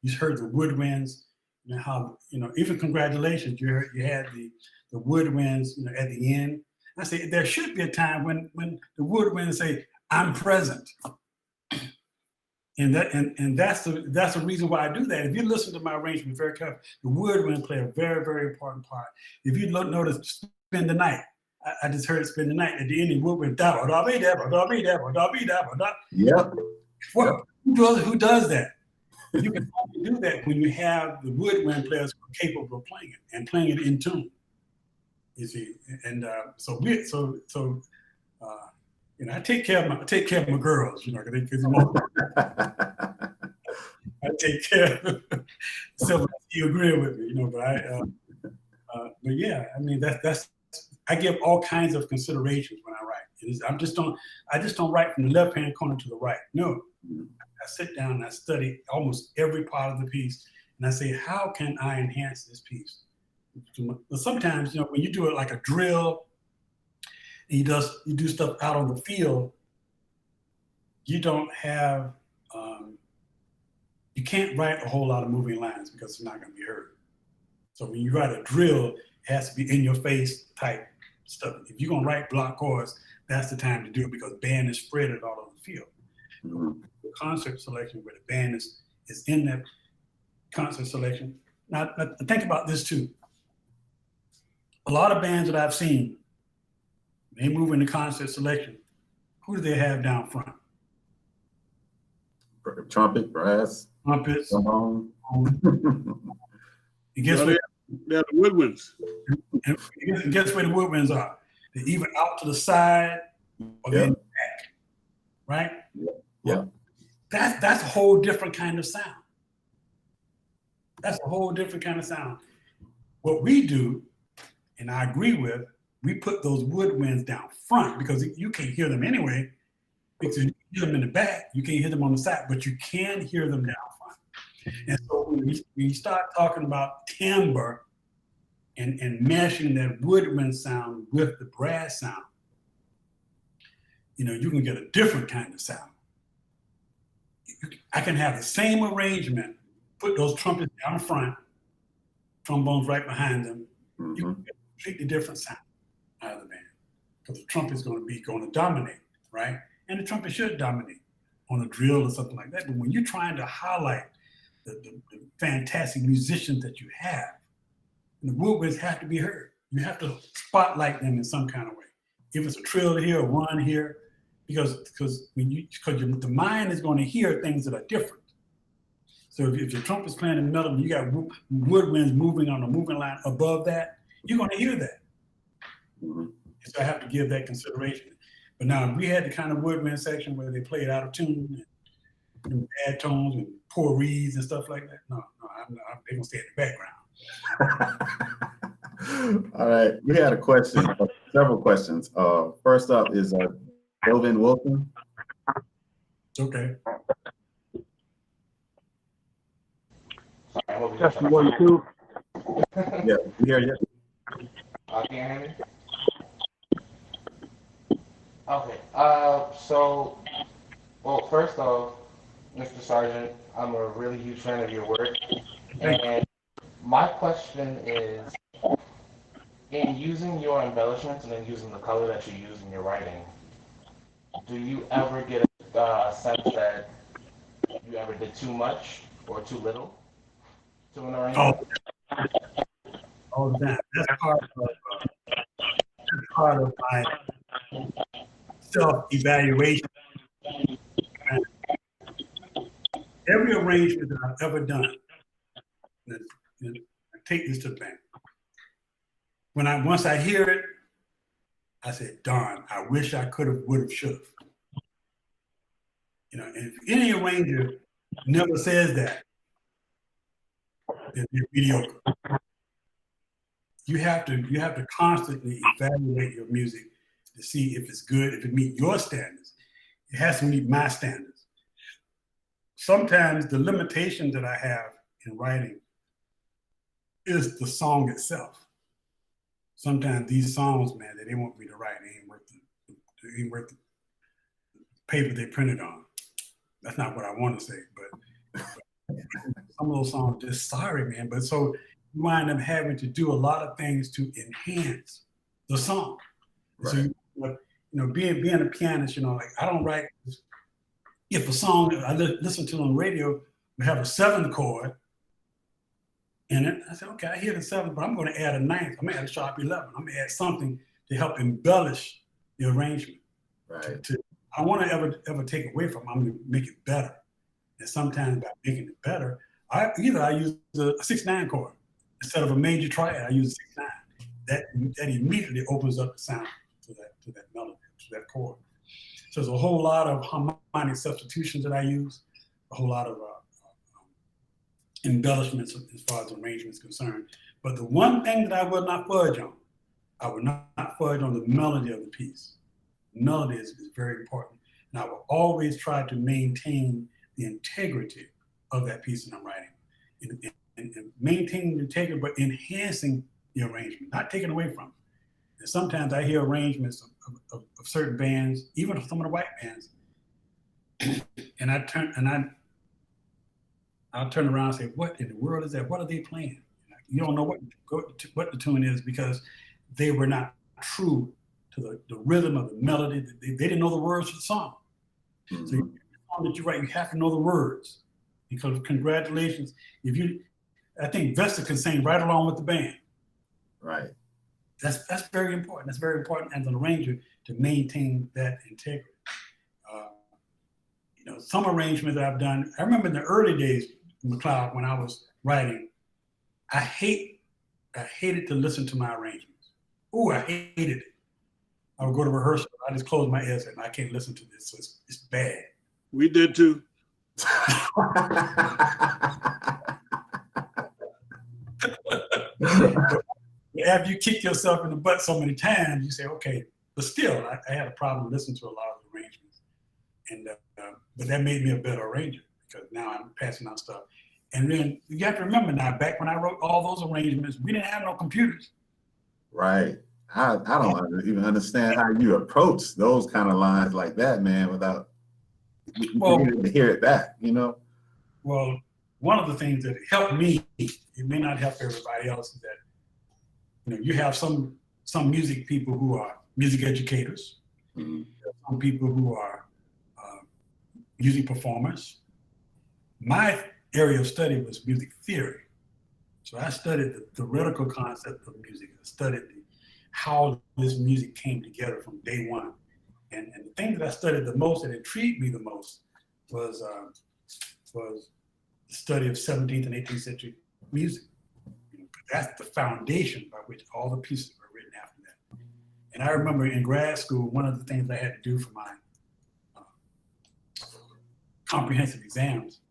Speaker 3: you heard the woodwinds, you know, how, you know, even Congratulations, you had the woodwinds, you know, at the end. I say there should be a time when the woodwinds say, "I'm present." And that's the reason why I do that. If you listen to my arrangement very carefully, the woodwind play a very, very important part. If you notice Spend the Night, I just heard Spend the Night at the ending, woodwind, da da be da da be da da be da da.
Speaker 1: Yep.
Speaker 3: Well, who does that? You can only do that when you have the woodwind players who are capable of playing it and playing it in tune. You see, and you know, I take care of my girls, you know, because I take care of so you agree with me, you know, but yeah, I mean that's I give all kinds of considerations when I write. I just don't write from the left hand corner to the right. No, I sit down and I study almost every part of the piece, and I say, how can I enhance this piece? But sometimes, you know, when you do it like a drill, and you do stuff out on the field, you don't have, you can't write a whole lot of moving lines because it's not going to be heard. So when you write a drill, it has to be in your face type stuff. If you're going to write block chords, that's the time to do it because band is spread it all over the field. The concert selection where the band is in that concert selection. Now think about this too. A lot of bands that I've seen, they move into concert selection. Who do they have down front?
Speaker 1: Trumpet, brass,
Speaker 3: Trumpets.
Speaker 1: trombone.
Speaker 3: And guess where?
Speaker 2: They're the woodwinds.
Speaker 3: And guess where the woodwinds are? They're either out to the side or they're in the back, right?
Speaker 1: Yeah.
Speaker 3: That's a whole different kind of sound. That's a whole different kind of sound. What we do, and I agree with, we put those woodwinds down front because you can't hear them anyway. Because you hear them in the back, you can't hear them on the side, but you can hear them down front. And so when you start talking about timbre and mashing that woodwind sound with the brass sound, you can get a different kind of sound. I can have the same arrangement, put those trumpets down front, trombones right behind them. You can get a completely different sound out of the band because the trumpet's going to dominate, right? And the trumpet should dominate on a drill or something like that. But when you're trying to highlight the fantastic musicians that you have, the woodwinds have to be heard. You have to spotlight them in some kind of way. If it's a trill here, a run here, because the mind is going to hear things that are different. So if your trumpet's playing in the middle and you got woodwinds moving on a moving line above that, you're going to hear that. So I have to give that consideration. But now if we had the kind of woodwind section where they played out of tune and bad tones and poor reeds and stuff like that, no, they're going to stay in the background.
Speaker 1: All right, we had a question, several questions. First up is Delvin Wilson.
Speaker 3: Okay.
Speaker 5: Just 1, 2.
Speaker 1: Yeah, we hear you.
Speaker 5: Can you hear me? Okay. Well, first off, Mr. Sarjeant, I'm a really huge fan of your work, and my question is, in using your embellishments and in using the color that you use in your writing, do you ever get a sense that you ever did too much or too little to an arrangement?
Speaker 3: All the time. That's part of my self-evaluation. Every arrangement that I've ever done, I take this to the bank. Once I hear it, I said, darn, I wish I would have, should have. And if any arranger never says that, then you're mediocre. You have to constantly evaluate your music to see if it's good, if it meets your standards. It has to meet my standards. Sometimes the limitation that I have in writing is the song itself. Sometimes these songs, man, that they want me to write, they ain't worth the paper they printed on. That's not what I want to say, but some of those songs are just sorry, man. But so you wind up having to do a lot of things to enhance the song. Right. So, being a pianist, like I don't write, if a song I listen to on the radio we have a 7th chord in it, I said, okay, I hear the 7th, but I'm going to add a 9th. I'm going to add a sharp 11. I'm going to add something to help embellish the arrangement.
Speaker 1: Right.
Speaker 3: I don't want to ever take away from it. I'm going to make it better. And sometimes by making it better, I use a 6/9 chord. Instead of a major triad, I use a 6/9. That immediately opens up the sound to that melody, to that chord. So there's a whole lot of harmonic substitutions that I use, a whole lot of embellishments as far as arrangement is concerned. But the one thing that I will not fudge on, I will not fudge on the melody of the piece. Melody is very important. And I will always try to maintain the integrity of that piece that I'm writing. And maintaining the integrity, but enhancing the arrangement, not taking away from it. And sometimes I hear arrangements of certain bands, even some of the white bands, and I'll turn around and say, what in the world is that? What are they playing? You don't know what the tune is because they were not true to the rhythm of the melody. They didn't know the words to the song. Mm-hmm. So the song that you write, you have to know the words. Because congratulations, I think Vesta can sing right along with the band.
Speaker 1: Right.
Speaker 3: That's very important. That's very important as an arranger to maintain that integrity. Some arrangements that I've done, I remember in the early days, McCloud, when I was writing, I hated to listen to my arrangements. Oh, I hated it. I would go to rehearsal, I just close my ears and I can't listen to this, so it's bad.
Speaker 2: We did too.
Speaker 3: After you kick yourself in the butt so many times, you say, okay, but still, I had a problem listening to a lot of the arrangements. And but that made me a better arranger because now I'm passing on stuff. And then you have to remember now, back when I wrote all those arrangements, we didn't have no computers.
Speaker 1: Right. I don't even understand how you approach those kind of lines like that, man, without to hear it back, you know?
Speaker 3: Well, one of the things that helped me, it may not help everybody else, is that, you know, you have some music people who are music educators, some people who are music performers. My area of study was music theory. So I studied the theoretical concept of music. I studied how this music came together from day one. And the thing that I studied the most, that intrigued me the most, was the study of 17th and 18th century music. You know, that's the foundation by which all the pieces were written after that. And I remember in grad school, one of the things I had to do for my comprehensive exams,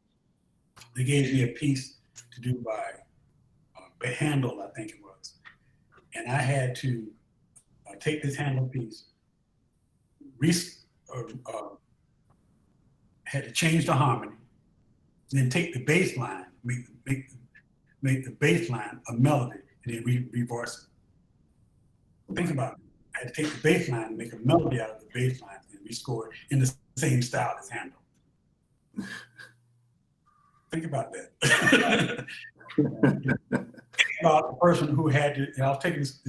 Speaker 3: they gave me a piece to do by Handel, I think it was. And I had to take this Handel piece, had to change the harmony, then take the bass line, make the bass line a melody, and then reverse it. Think about it. I had to take the bass line and make a melody out of the bass line and rescore it in the same style as Handel. Think about that. About the person who had to, you know, I was taking this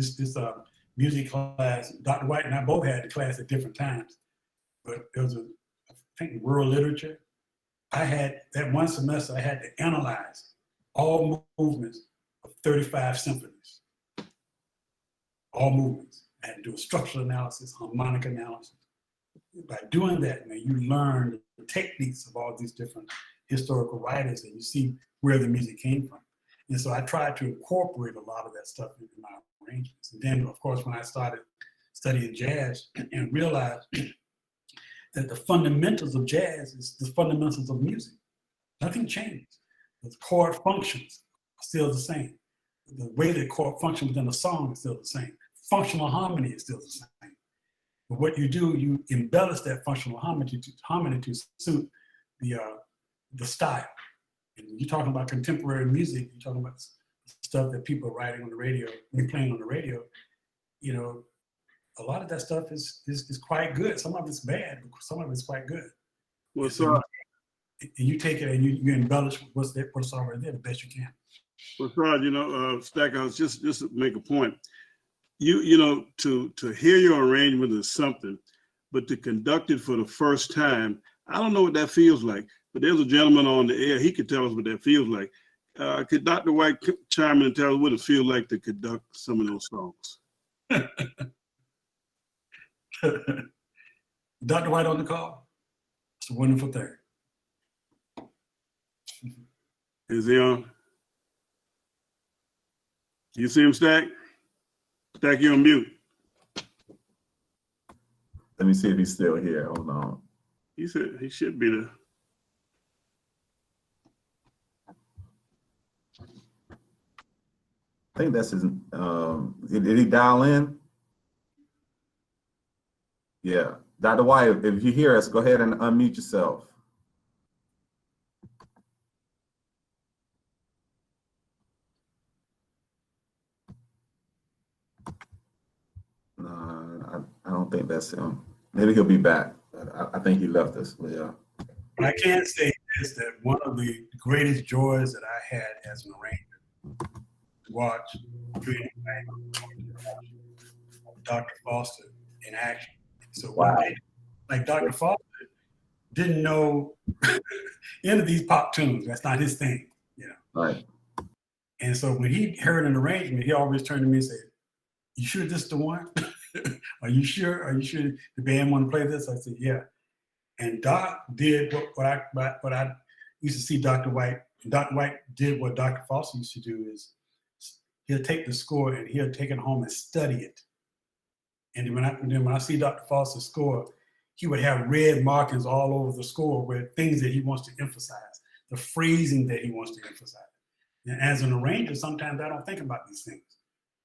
Speaker 3: music class. Dr. White and I both had the class at different times, but there was I think world literature. I had that one semester. I had to analyze all movements of 35 symphonies. All movements. I had to do a structural analysis, harmonic analysis. By doing that, man, you learn the techniques of all these different historical writers, and you see where the music came from. And so I tried to incorporate a lot of that stuff into my arrangements. And then, of course, when I started studying jazz and realized that the fundamentals of jazz is the fundamentals of music. Nothing changed. The chord functions are still the same. The way that chord function within a song is still the same. Functional harmony is still the same. But what you do, you embellish that functional harmony to suit the style. And you're talking about contemporary music, you're talking about stuff that people are writing on the radio, playing on the radio, you know, a lot of that stuff is quite good. Some of it's bad, but some of it's quite good.
Speaker 2: Well, so
Speaker 3: and you take it and you embellish what's already there the best you can.
Speaker 2: Well, Rod, you know, Stackhouse, just to make a point, you know, to hear your arrangement is something, but to conduct it for the first time, I don't know what that feels like. But there's a gentleman on the air, he could tell us what that feels like. Could Dr. White chime in and tell us what it feels like to conduct some of those songs?
Speaker 3: Dr. White on the call? It's a wonderful thing.
Speaker 2: Is he on? You see him, Stack? Stack, you on mute.
Speaker 1: Let me see if he's still here. Hold on.
Speaker 2: He said he should be there.
Speaker 1: I think that's his, did he dial in? Yeah. Dr. White, if you hear us, go ahead and unmute yourself. No, I don't think that's him. Maybe he'll be back. I think he left us, but yeah.
Speaker 3: I can say is that one of the greatest joys that I had as an arranger watch Dr. Foster in action. So one day, like Dr. Foster didn't know any of these pop tunes. That's not his thing, you know.
Speaker 1: Right.
Speaker 3: And so when he heard an arrangement, he always turned to me and said, "You sure this is the one? Are you sure? Are you sure the band want to play this?" I said, "Yeah." And Doc did what I used to see Dr. White. And Dr. White did what Dr. Foster used to do is he'll take the score and he'll take it home and study it. And then when I see Dr. Foster's score, he would have red markings all over the score with things that he wants to emphasize, the phrasing that he wants to emphasize. And as an arranger, sometimes I don't think about these things.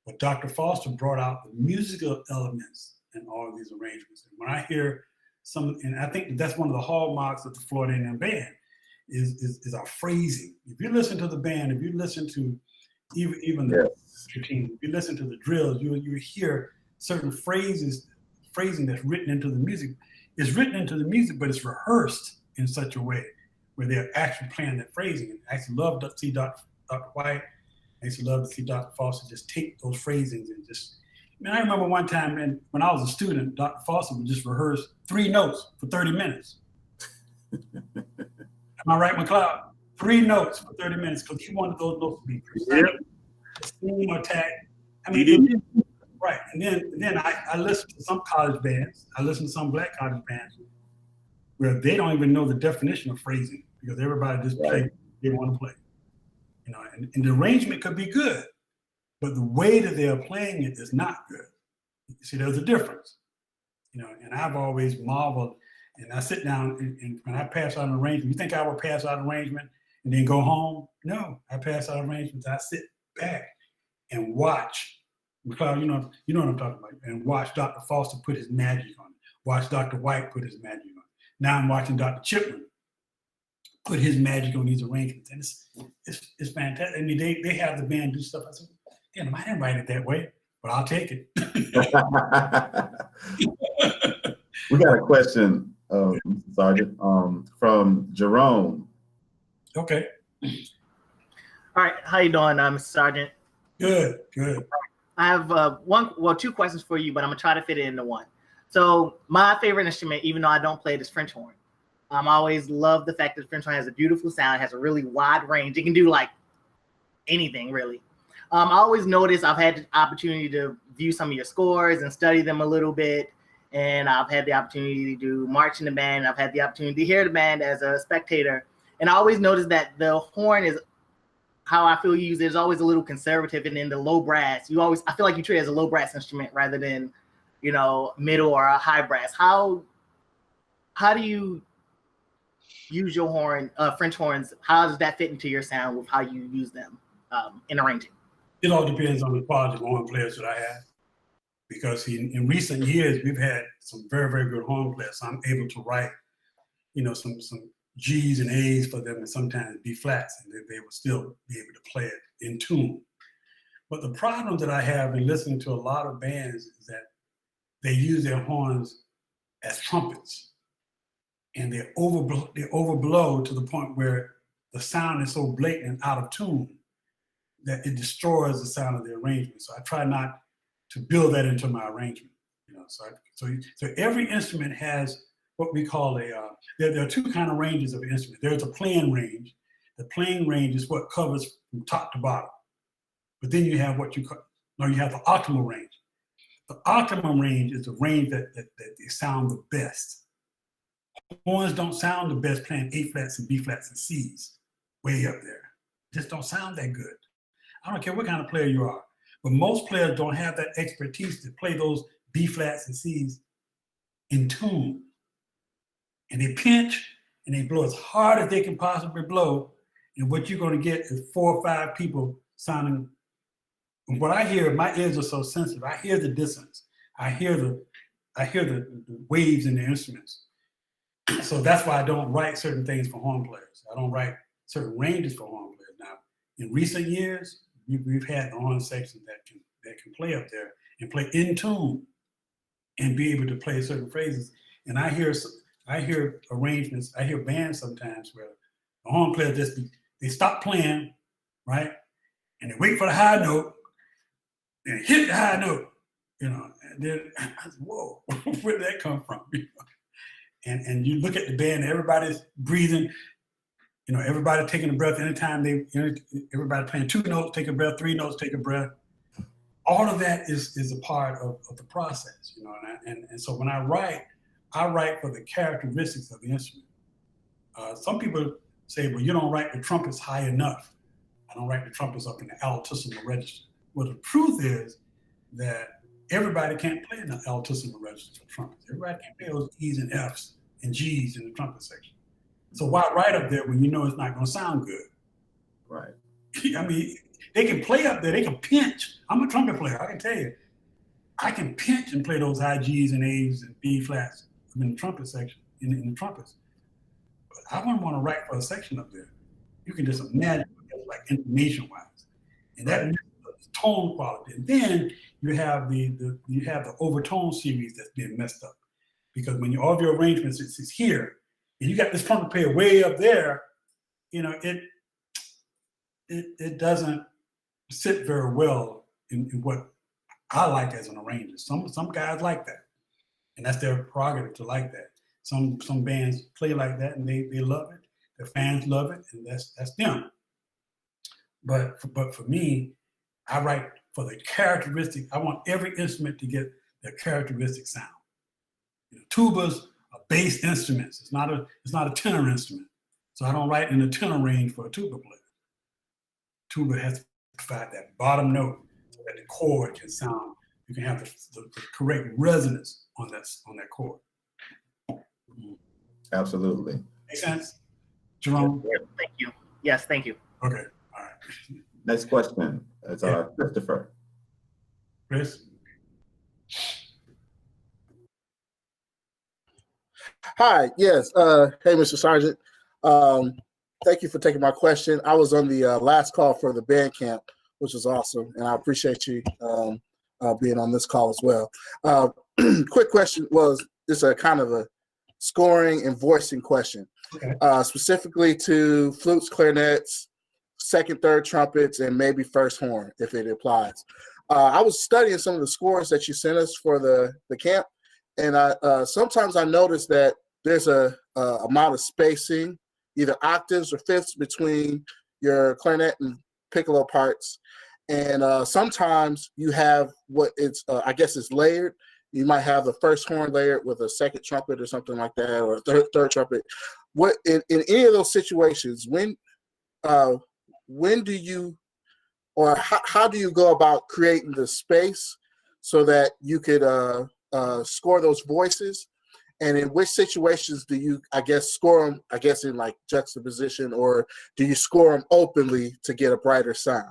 Speaker 3: But Dr. Foster brought out the musical elements in all of these arrangements. And when I hear some, and I think that's one of the hallmarks of the Florida A&M band, is our phrasing. If you listen to the band, if you listen to even the routine, if you listen to the drills, you hear certain phrasing that's written into the music. It's written into the music, but it's rehearsed in such a way where they're actually playing that phrasing. And I actually love to see Dr. White. I used to love to see Dr. Foster just take those phrasings and just, I remember one time when I was a student, Dr. Foster would just rehearse 3 notes for 30 minutes. Am I right, McCloud? 3 notes for 30 minutes because he wanted those notes to be precise, steam or tag. Right. And then I listened to some college bands. I listened to some black college bands where they don't even know the definition of phrasing because everybody just play what they want to play. You know, and the arrangement could be good, but the way that they're playing it is not good. You see, there's a difference. You know, and I've always marveled, and I sit down and when I pass out an arrangement, you think I would pass out an arrangement and then go home? No, I pass out arrangements. I sit back and watch. McCloud, you know what I'm talking about, and watch Dr. Foster put his magic on it. Watch Dr. White put his magic on it. Now I'm watching Dr. Chipman put his magic on these arrangements, and it's fantastic. I mean, they have the band do stuff. I said, damn, I didn't write it that way, but I'll take it.
Speaker 1: We got a question, Sergeant, from Jerome.
Speaker 3: Okay.
Speaker 6: All right, how you doing, Mr. Sarjeant?
Speaker 3: Good.
Speaker 6: I have 2 questions for you, but I'm gonna try to fit it into one. So my favorite instrument, even though I don't play it, is French horn. I always love the fact that French horn has a beautiful sound. It has a really wide range. It can do like anything, really. I always notice I've had the opportunity to view some of your scores and study them a little bit. And I've had the opportunity to do march in the band. I've had the opportunity to hear the band as a spectator. And I always notice that the horn is, how I feel you use it, is always a little conservative. And then the low brass, I feel like you treat it as a low brass instrument rather than, you know, middle or a high brass. How do you use your horn, French horns? How does that fit into your sound with how you use them in arranging?
Speaker 3: It all depends on the quality of horn players that I have. Because in recent years, we've had some very, very good horn players. So I'm able to write, you know, some G's and A's for them and sometimes B flats, and they will still be able to play it in tune. But the problem that I have in listening to a lot of bands is that they use their horns as trumpets. And they overblow to the point where the sound is so blatant and out of tune that it destroys the sound of the arrangement. So I try not to build that into my arrangement. You know, so every instrument has what we call there are 2 kind of ranges of instrument. There's a playing range. The playing range is what covers from top to bottom. But then you have you have the optimal range. The optimum range is the range that they sound the best. Horns don't sound the best playing A flats and B flats and C's way up there. Just don't sound that good. I don't care what kind of player you are, but most players don't have that expertise to play those B flats and C's in tune. And they pinch and they blow as hard as they can possibly blow. And what you're going to get is 4 or 5 people sounding. And what I hear, my ears are so sensitive. I hear the dissonance. I hear the waves in the instruments. So that's why I don't write certain things for horn players. I don't write certain ranges for horn players. Now, in recent years, we've had the horn section that can play up there and play in tune and be able to play certain phrases. And I hear arrangements, I hear bands sometimes where the horn players they stop playing, right? And they wait for the high note and hit the high note, you know. And then I said, whoa, where did that come from? You know? And you look at the band, everybody's breathing, you know, everybody taking a breath anytime everybody playing 2 notes, take a breath, 3 notes, take a breath. All of that is a part of the process, you know. And so when I write for the characteristics of the instrument. Some people say, well, you don't write the trumpets high enough. I don't write the trumpets up in the altissimo register. Well, the truth is that everybody can't play in the altissimo register for trumpets. Everybody can't play those E's and F's and G's in the trumpet section. So why write up there when you know it's not going to sound good?
Speaker 1: Right.
Speaker 3: I mean, they can play up there. They can pinch. I'm a trumpet player. I can tell you, I can pinch and play those high G's and A's and B flats in the trumpet section, in the trumpets. But I wouldn't want to write for a section up there. You can just imagine like information-wise, and that is the tone quality. And then you have the overtone series that's being messed up, because when all of your arrangements is here, and you got this trumpet player way up there, you know, it doesn't sit very well in what I like as an arranger. Some guys like that, and that's their prerogative to like that. Some bands play like that, and they love it. Their fans love it, and that's them. But for me, I write for the characteristic. I want every instrument to get their characteristic sound. You know, tubas are bass instruments. It's not a tenor instrument. So I don't write in the tenor range for a tuba player. Tuba has to provide that bottom note so that the chord can sound. You can have the correct resonance on that chord.
Speaker 1: Absolutely.
Speaker 3: Make sense, Jerome?
Speaker 6: Thank you. Yes, thank you.
Speaker 3: Okay. All right.
Speaker 1: Next question. It's Christopher.
Speaker 3: Chris?
Speaker 7: Hi, yes. Hey, Mr. Sarjeant. Thank you for taking my question. I was on the last call for the band camp, which was awesome, and I appreciate you being on this call as well. Quick question was just a kind of a scoring and voicing question,
Speaker 3: Okay.
Speaker 7: Specifically to flutes, clarinets, second, third trumpets, and maybe first horn, if it applies. I was studying some of the scores that you sent us for the camp, and sometimes I noticed that there's a amount of spacing, either octaves or fifths, between your clarinet and piccolo parts. And sometimes you have what it's, I guess it's layered. You might have the first horn layered with a second trumpet or something like that, or a third trumpet. What in any of those situations, when do you, or how do you go about creating the space so that you could score those voices? And in which situations do you, I guess, score them, I guess, in like juxtaposition, or do you score them openly to get a brighter sound?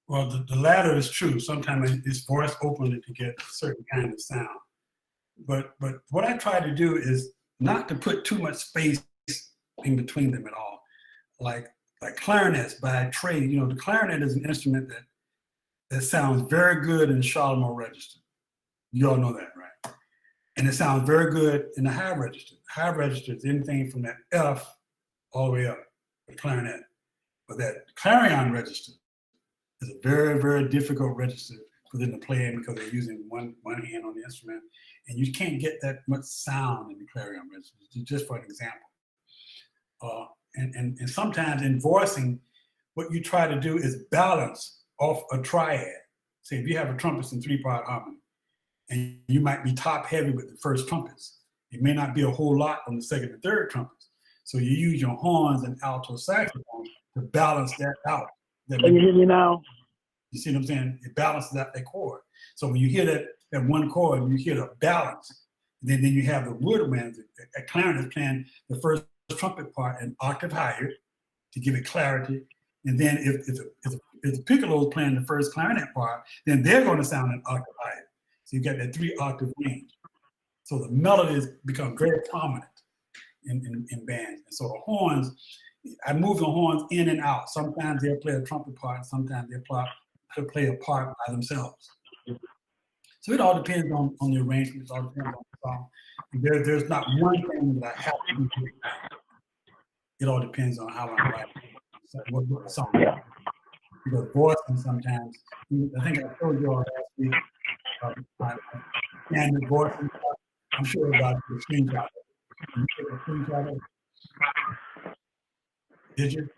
Speaker 3: Well, the latter is true. Sometimes it's voiced openly to get a certain kind of sound. But what I try to do is not to put too much space in between them at all. Like clarinets by trade, you know, the clarinet is an instrument that sounds very good in Charlemagne register. You all know that, right? And it sounds very good in the high register. High register is anything from that F all the way up, the clarinet. But that clarion register is a very, very difficult register for them to play in, because they're using one hand on the instrument, and you can't get that much sound in the clarion register, just for an example. And sometimes in voicing, what you try to do is balance off a triad. Say if you have a trumpets in 3-part harmony, and you might be top heavy with the first trumpets, it may not be a whole lot on the second and third trumpets. So you use your horns and alto saxophone to balance that out.
Speaker 8: Can you hear me now?
Speaker 3: You see what I'm saying? It balances out that chord. So when you hear that one chord, you hear the balance. Then you have the woodwinds, a clarinet playing the first trumpet part an octave higher to give it clarity. And then if the piccolo is playing the first clarinet part, then they're going to sound an octave higher. So you got that 3-octave range. So the melodies become very prominent in bands. And so the horns, I move the horns in and out. Sometimes they'll play a trumpet part, sometimes they'll play a part by themselves. So it all depends on the arrangement, it all depends on the song. There's not one thing that I have to do. It all depends on how I'm writing, what the song is. Because voicing sometimes, I think I told you all last week, and the voicing, I'm sure about the screenshot. You take a screenshot of it? Did you?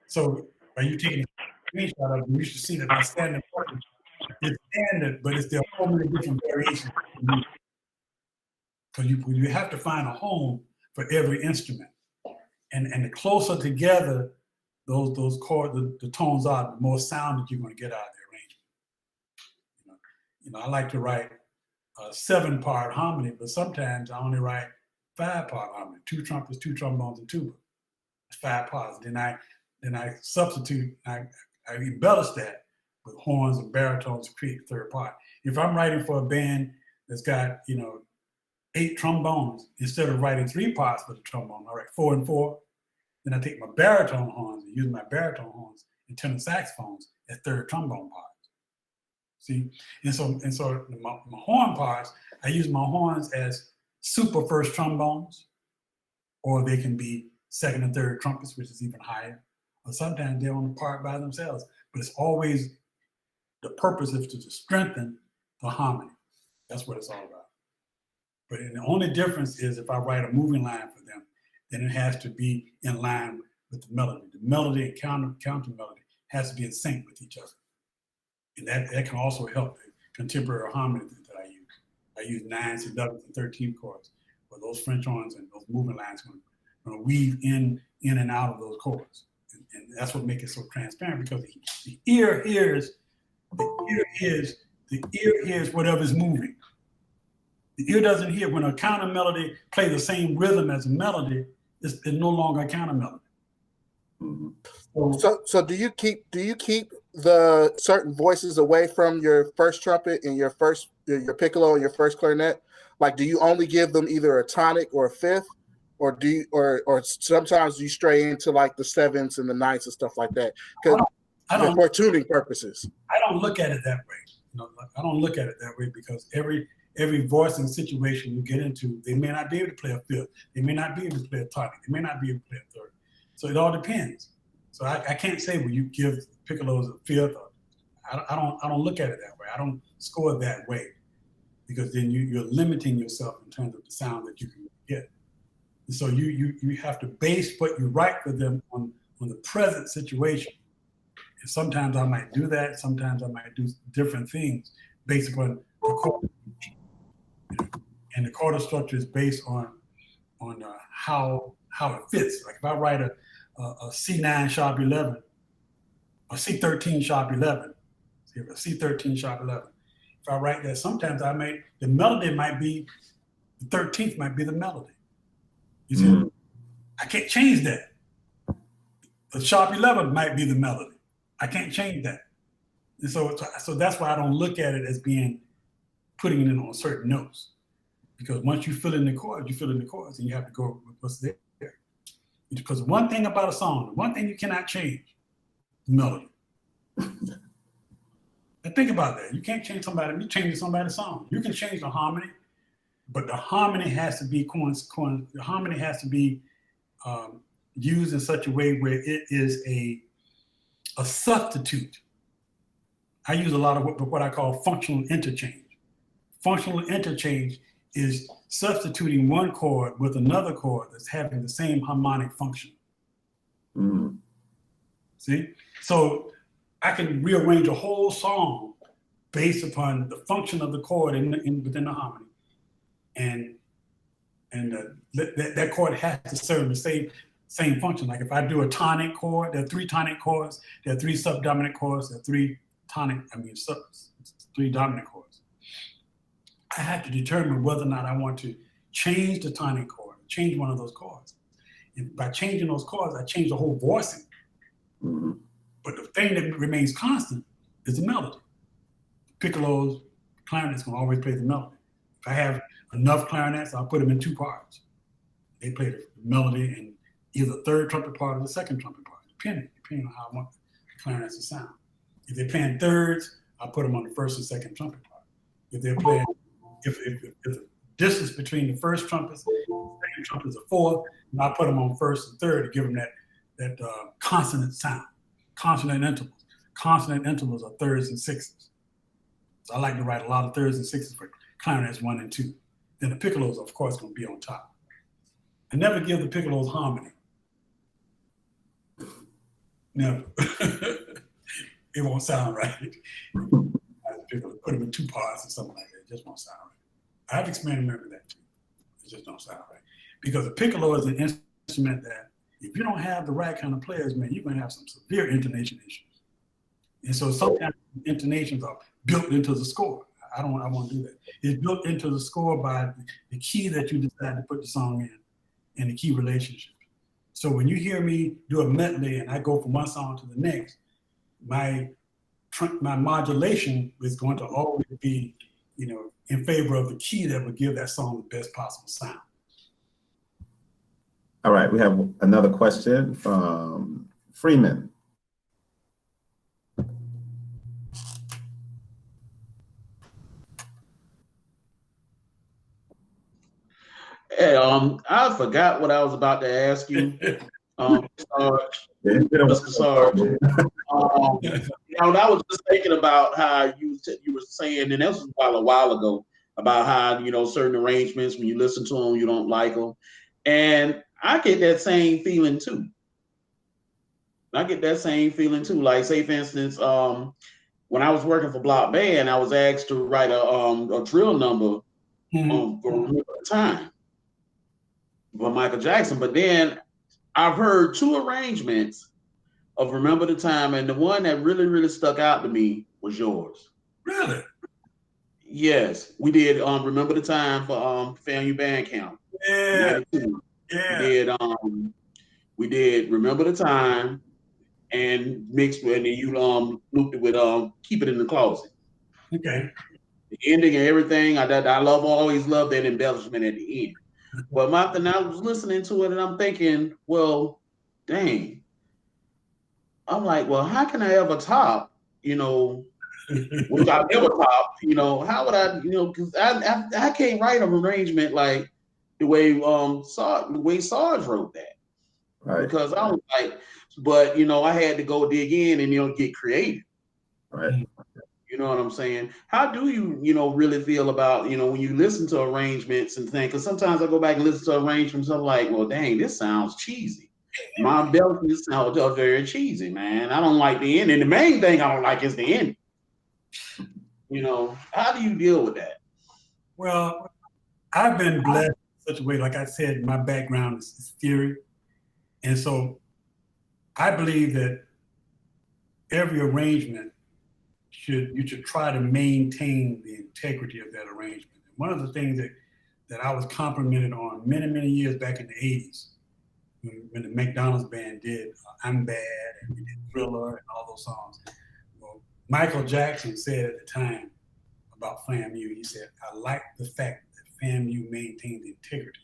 Speaker 3: So are you taking a screenshot of it? You should see that my standard portrait is standard, but it's there are so many different variations. So you have to find a home for every instrument. And the closer together those chords, the tones are, the more sound that you're going to get out of the arrangement. You know, I like to write a 7-part harmony, but sometimes I only write 5-part harmony, 2 trumpets, 2 trombones, and tuba. 5 parts. Then then I substitute, I embellish that with horns and baritones to create the third part. If I'm writing for a band that's got, 8 trombones, instead of writing 3 parts for the trombone, I write 4 and 4. Then I take my baritone horns and use my baritone horns and tenor saxophones as third trombone parts. See, and so my horn parts, I use my horns as super first trombones, or they can be second and third trumpets, which is even higher. Or sometimes they're on the part by themselves, but it's always, the purpose is to strengthen the harmony. That's what it's all about. But the only difference is if I write a moving line for them, then it has to be in line with the melody. The melody and counter melody has to be in sync with each other. And that can also help the contemporary harmony that I use. I use 9s, 11s, and 13 chords. But those French horns and those moving lines are going to weave in and out of those chords. And that's what makes it so transparent, because the ear hears whatever's moving. The ear doesn't hear when a counter melody plays the same rhythm as a melody. It's no longer a counter melody.
Speaker 7: Mm-hmm. So do you keep the certain voices away from your first trumpet and your piccolo and your first clarinet? Like, do you only give them either a tonic or a fifth, or do you, or sometimes you stray into like the 7s and the 9s and stuff like that? Because for tuning purposes.
Speaker 3: I don't look at it that way. I don't look at it that way, because every voicing situation you get into, they may not be able to play a fifth. They may not be able to play a tonic. They may not be able to play a third. So it all depends. So I can't say, well, you give piccolos a fifth. I don't look at it that way. I don't score it that way, because then you're limiting yourself in terms of the sound that you can get. And so you have to base what you write for them on the present situation. And sometimes I might do that. Sometimes I might do different things based upon the chord. And the chord structure is based on how it fits. Like if I write a C9 sharp 11, a C13 sharp 11, a C13 sharp 11. If I write that, sometimes the melody might be, the 13th might be the melody. You see, I can't change that. The sharp 11 might be the melody. I can't change that. And so that's why I don't look at it as being putting it in on certain notes. Because once you fill in the chords, and you have to go with what's there. Because one thing about a song, one thing you cannot change, the melody. And think about that. You can't change somebody. You change somebody's song. You can change the harmony, but the harmony has to be used in such a way where it is a substitute. I use a lot of what I call functional interchange. Functional interchange is substituting one chord with another chord that's having the same harmonic function.
Speaker 1: Mm-hmm.
Speaker 3: See? So I can rearrange a whole song based upon the function of the chord within the harmony. And that chord has to serve the same function. Like if I do a tonic chord, there are 3 tonic chords, there are 3 subdominant chords, there are 3 dominant chords. I have to determine whether or not I want to change the tonic chord, change one of those chords. And by changing those chords, I change the whole voicing.
Speaker 1: Mm-hmm.
Speaker 3: But the thing that remains constant is the melody. Piccolos, clarinets can always play the melody. If I have enough clarinets, I'll put them in 2 parts. They play the melody in either the third trumpet part or the second trumpet part, depending on how I want the clarinets to sound. If they're playing thirds, I'll put them on the first and second trumpet part. If they're playing, if the distance between the first trumpets and the second trumpets are 4, and I'll put them on first and third to give them that consonant sound. Consonant intervals. Consonant intervals are thirds and sixes. So I like to write a lot of thirds and sixes for clarinets 1 and 2. Then the piccolos, of course, going to be on top. I never give the piccolos harmony. Never. It won't sound right. Put them in 2 parts or something like that. It just won't sound right. I've experimented with that too. It just don't sound right. Because a piccolo is an instrument that if you don't have the right kind of players, man, you're going to have some severe intonation issues. And so sometimes intonations are built into the score. I won't do that. It's built into the score by the key that you decide to put the song in and the key relationship. So when you hear me do a medley and I go from one song to the next, my modulation is going to always be, you know, in favor of the key that would give that song the best possible sound.
Speaker 1: All right, we have another question from Freeman.
Speaker 8: Hey, I forgot what I was about to ask you. Mr. Sarge. You know, I was just thinking about how you were saying, and that was a while ago, about how, you know, certain arrangements, when you listen to them, you don't like them. And I get that same feeling too. Like, say, for instance, when I was working for Block Band, I was asked to write a drill number for Remember the Time by Michael Jackson. But then I've heard two arrangements of Remember the Time, and the one that really, really stuck out to me was yours.
Speaker 3: Really?
Speaker 8: Yes, we did Remember the Time for FAMU band camp.
Speaker 3: Yeah.
Speaker 8: 92.
Speaker 3: Yeah.
Speaker 8: We did Remember the Time and mixed with, and then you looped it with Keep It in the Closet.
Speaker 3: Okay.
Speaker 8: The ending and everything, always love that embellishment at the end. But I was listening to it and I'm thinking, well, dang. I'm like, well, how can I ever top, you know, which I've never top, you know, how would I, you know, because I can't write an arrangement like the way Sarge wrote that.
Speaker 1: Right.
Speaker 8: Because I was like, but you know, I had to go dig in and, you know, get creative.
Speaker 1: Right.
Speaker 8: You know what I'm saying? How do you, you know, really feel about, you know, when you listen to arrangements and things? Because sometimes I go back and listen to arrangements, I'm like, well, dang, this sounds cheesy. My embellishment sounds very cheesy, man. I don't like the ending. The main thing I don't like is the ending. You know, how do you deal with that?
Speaker 3: Well, I've been blessed in such a way, like I said, my background is theory. And so I believe that every arrangement you should try to maintain the integrity of that arrangement. And one of the things that I was complimented on many, many years back in the 80s, when the McDonald's band did I'm Bad and we did Thriller and all those songs. Well, Michael Jackson said at the time about FAMU, he said, I like the fact that FAMU maintained the integrity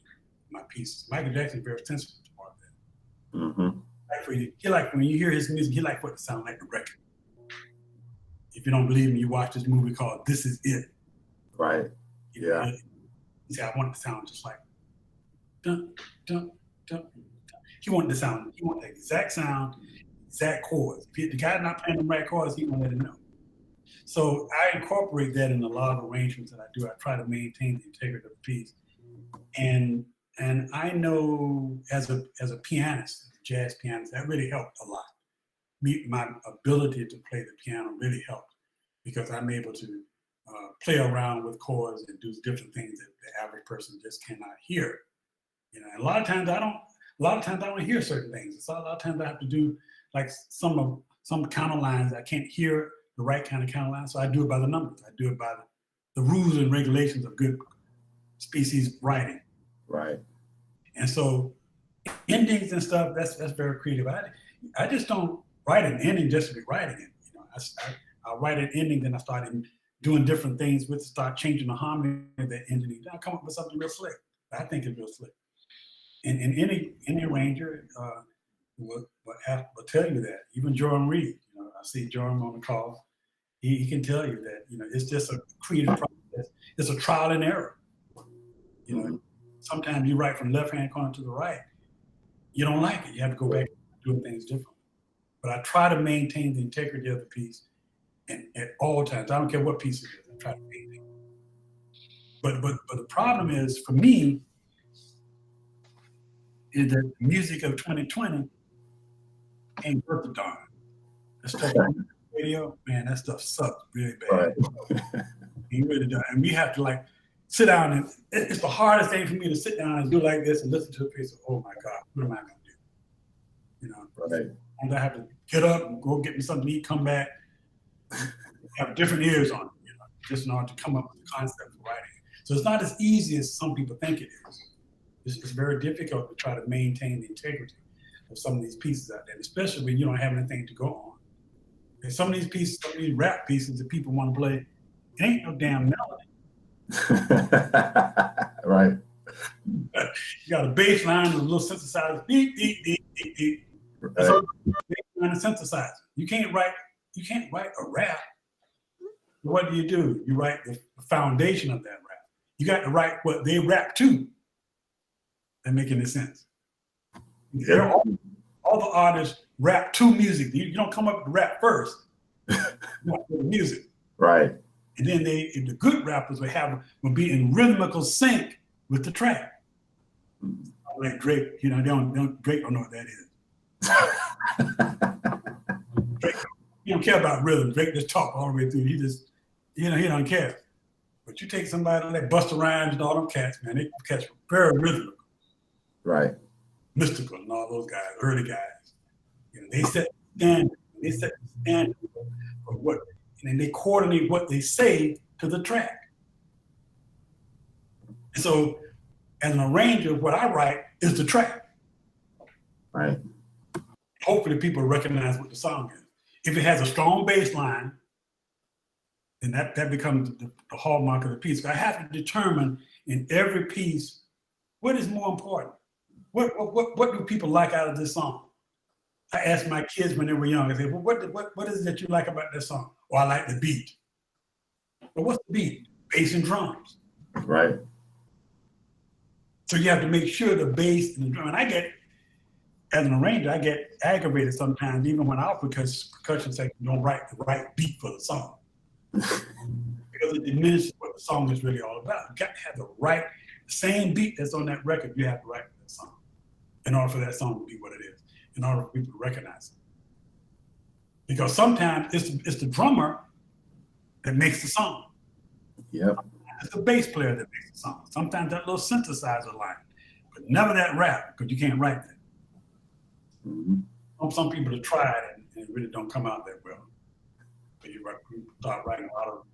Speaker 3: of my pieces. Michael Jackson is very sensitive to part of that.
Speaker 1: Mm-hmm.
Speaker 3: He like when you hear his music, he like what it sounds like the record. If you don't believe me, you watch this movie called This Is It.
Speaker 1: Right. Yeah.
Speaker 3: He said, I want it to sound just like dun, dun, dun, dun. He wanted the exact sound, exact chords. If the guy's not playing the right chords, he won't let him know. So I incorporate that in a lot of arrangements that I do. I try to maintain the integrity of the piece. And I know as a pianist, jazz pianist, that really helped a lot. My ability to play the piano really helped because I'm able to play around with chords and do different things that the average person just cannot hear. You know, and a lot of times I don't hear certain things. So a lot of times I have to do like some counter lines. I can't hear the right kind of counter lines, so I do it by the numbers. I do it by the rules and regulations of good species writing.
Speaker 1: Right.
Speaker 3: And so endings and stuff, that's very creative. I just don't write an ending just to be writing it. You know, I write an ending, then I start doing different things with, start changing the harmony of that ending. Then I come up with something real slick. I think it's real slick. And any arranger will tell you that. Even Joram Reed, you know, I see Joram on the call. He can tell you that, you know, it's just a creative process. It's a trial and error. You know, sometimes you write from left-hand corner to the right. You don't like it. You have to go back and do things differently. But I try to maintain the integrity of the piece and at all times. I don't care what piece it is. I try to maintain it. But the problem is, for me, is that the music of 2020 ain't worth a darn. The stuff on the radio, man, that stuff sucks really bad.
Speaker 1: Right.
Speaker 3: It really does. And we have to like sit down and it's the hardest thing for me to sit down and do like this and listen to a piece of, oh my God, what am I gonna do? You know,
Speaker 1: Right.
Speaker 3: And I have to get up and go get me something to eat, come back, have different ears on it, you know, just in order to come up with the concept for writing. So it's not as easy as some people think it is. It's very difficult to try to maintain the integrity. of some of these pieces out there, especially when you don't have anything to go on. And some of these pieces, some of these rap pieces that people want to play, it ain't no damn melody.
Speaker 1: Right.
Speaker 3: You got a bass line and a little synthesizer, beep, beep, beep, beep, beep. That's all bass line and synthesizer. You can't write a rap. What do? You write the foundation of that rap. You got to write what they rap to. That make any sense?
Speaker 1: Yeah.
Speaker 3: All the artists rap to music. You don't come up with the rap first. You want the music.
Speaker 1: Right.
Speaker 3: And then the good rappers will be in rhythmical sync with the track. Like Drake, Drake don't know what that is. Drake, he don't care about rhythm. Drake just talk all the way through. He don't care. But you take somebody like Busta Rhymes and all them cats, man, they cats were very rhythmical.
Speaker 1: Right.
Speaker 3: Mystical and all those guys, early guys. They set the standard for what, and they coordinate what they say to the track. And so, as an arranger, what I write is the track.
Speaker 1: Right.
Speaker 3: Hopefully, people recognize what the song is. If it has a strong bass line, then that becomes the hallmark of the piece. I have to determine in every piece what is more important. What do people like out of this song? I asked my kids when they were young, I said, well, what is it that you like about this song? Well, I like the beat. Well, what's the beat? Bass and drums.
Speaker 1: Right.
Speaker 3: So you have to make sure the bass and the drum, and as an arranger, I get aggravated sometimes, even when our percussion section don't write the right beat for the song. Because it diminishes what the song is really all about. You got to have the same beat that's on that record, you have to write for that song in order for that song to be what it is, in order for people to recognize it. Because sometimes it's the drummer that makes the song.
Speaker 1: Yep.
Speaker 3: It's the bass player that makes the song. Sometimes that little synthesizer line, but never that rap, because you can't write that.
Speaker 1: Mm-hmm.
Speaker 3: Some people have tried and it really don't come out that well. So you start writing a lot of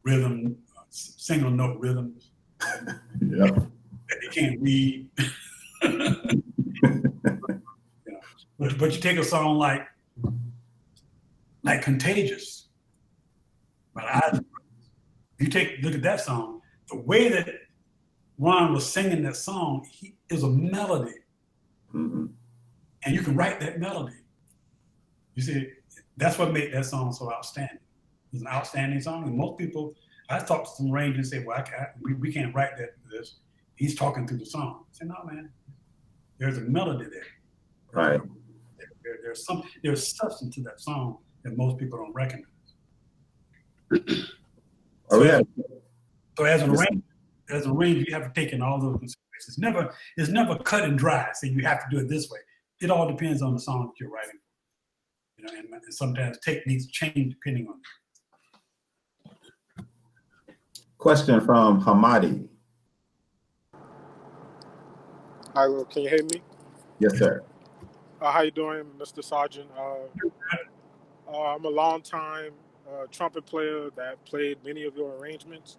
Speaker 3: rhythm, single note rhythms.
Speaker 1: Yep.
Speaker 3: That they can't read. But you take a song like Contagious. But look at that song, the way that Ron was singing that song, is a melody.
Speaker 1: Mm-hmm.
Speaker 3: And you can write that melody. You see, that's what made that song so outstanding. It's an outstanding song. And most people, I talk to some arrangers and say, well, we can't write that for this. He's talking through the song. I say, no, man, there's a melody there.
Speaker 1: Right.
Speaker 3: There's substance to that song that most people don't recognize. So as an arranger, you have to take in all those considerations. It's never cut and dry, saying you have to do it this way. It all depends on the song that you're writing. And sometimes techniques change depending on it.
Speaker 1: Question from Hamadi.
Speaker 9: Hi, well, can you hear me?
Speaker 1: Yes, sir.
Speaker 9: How you doing, Mr. Sarjeant? I'm a long-time trumpet player that played many of your arrangements.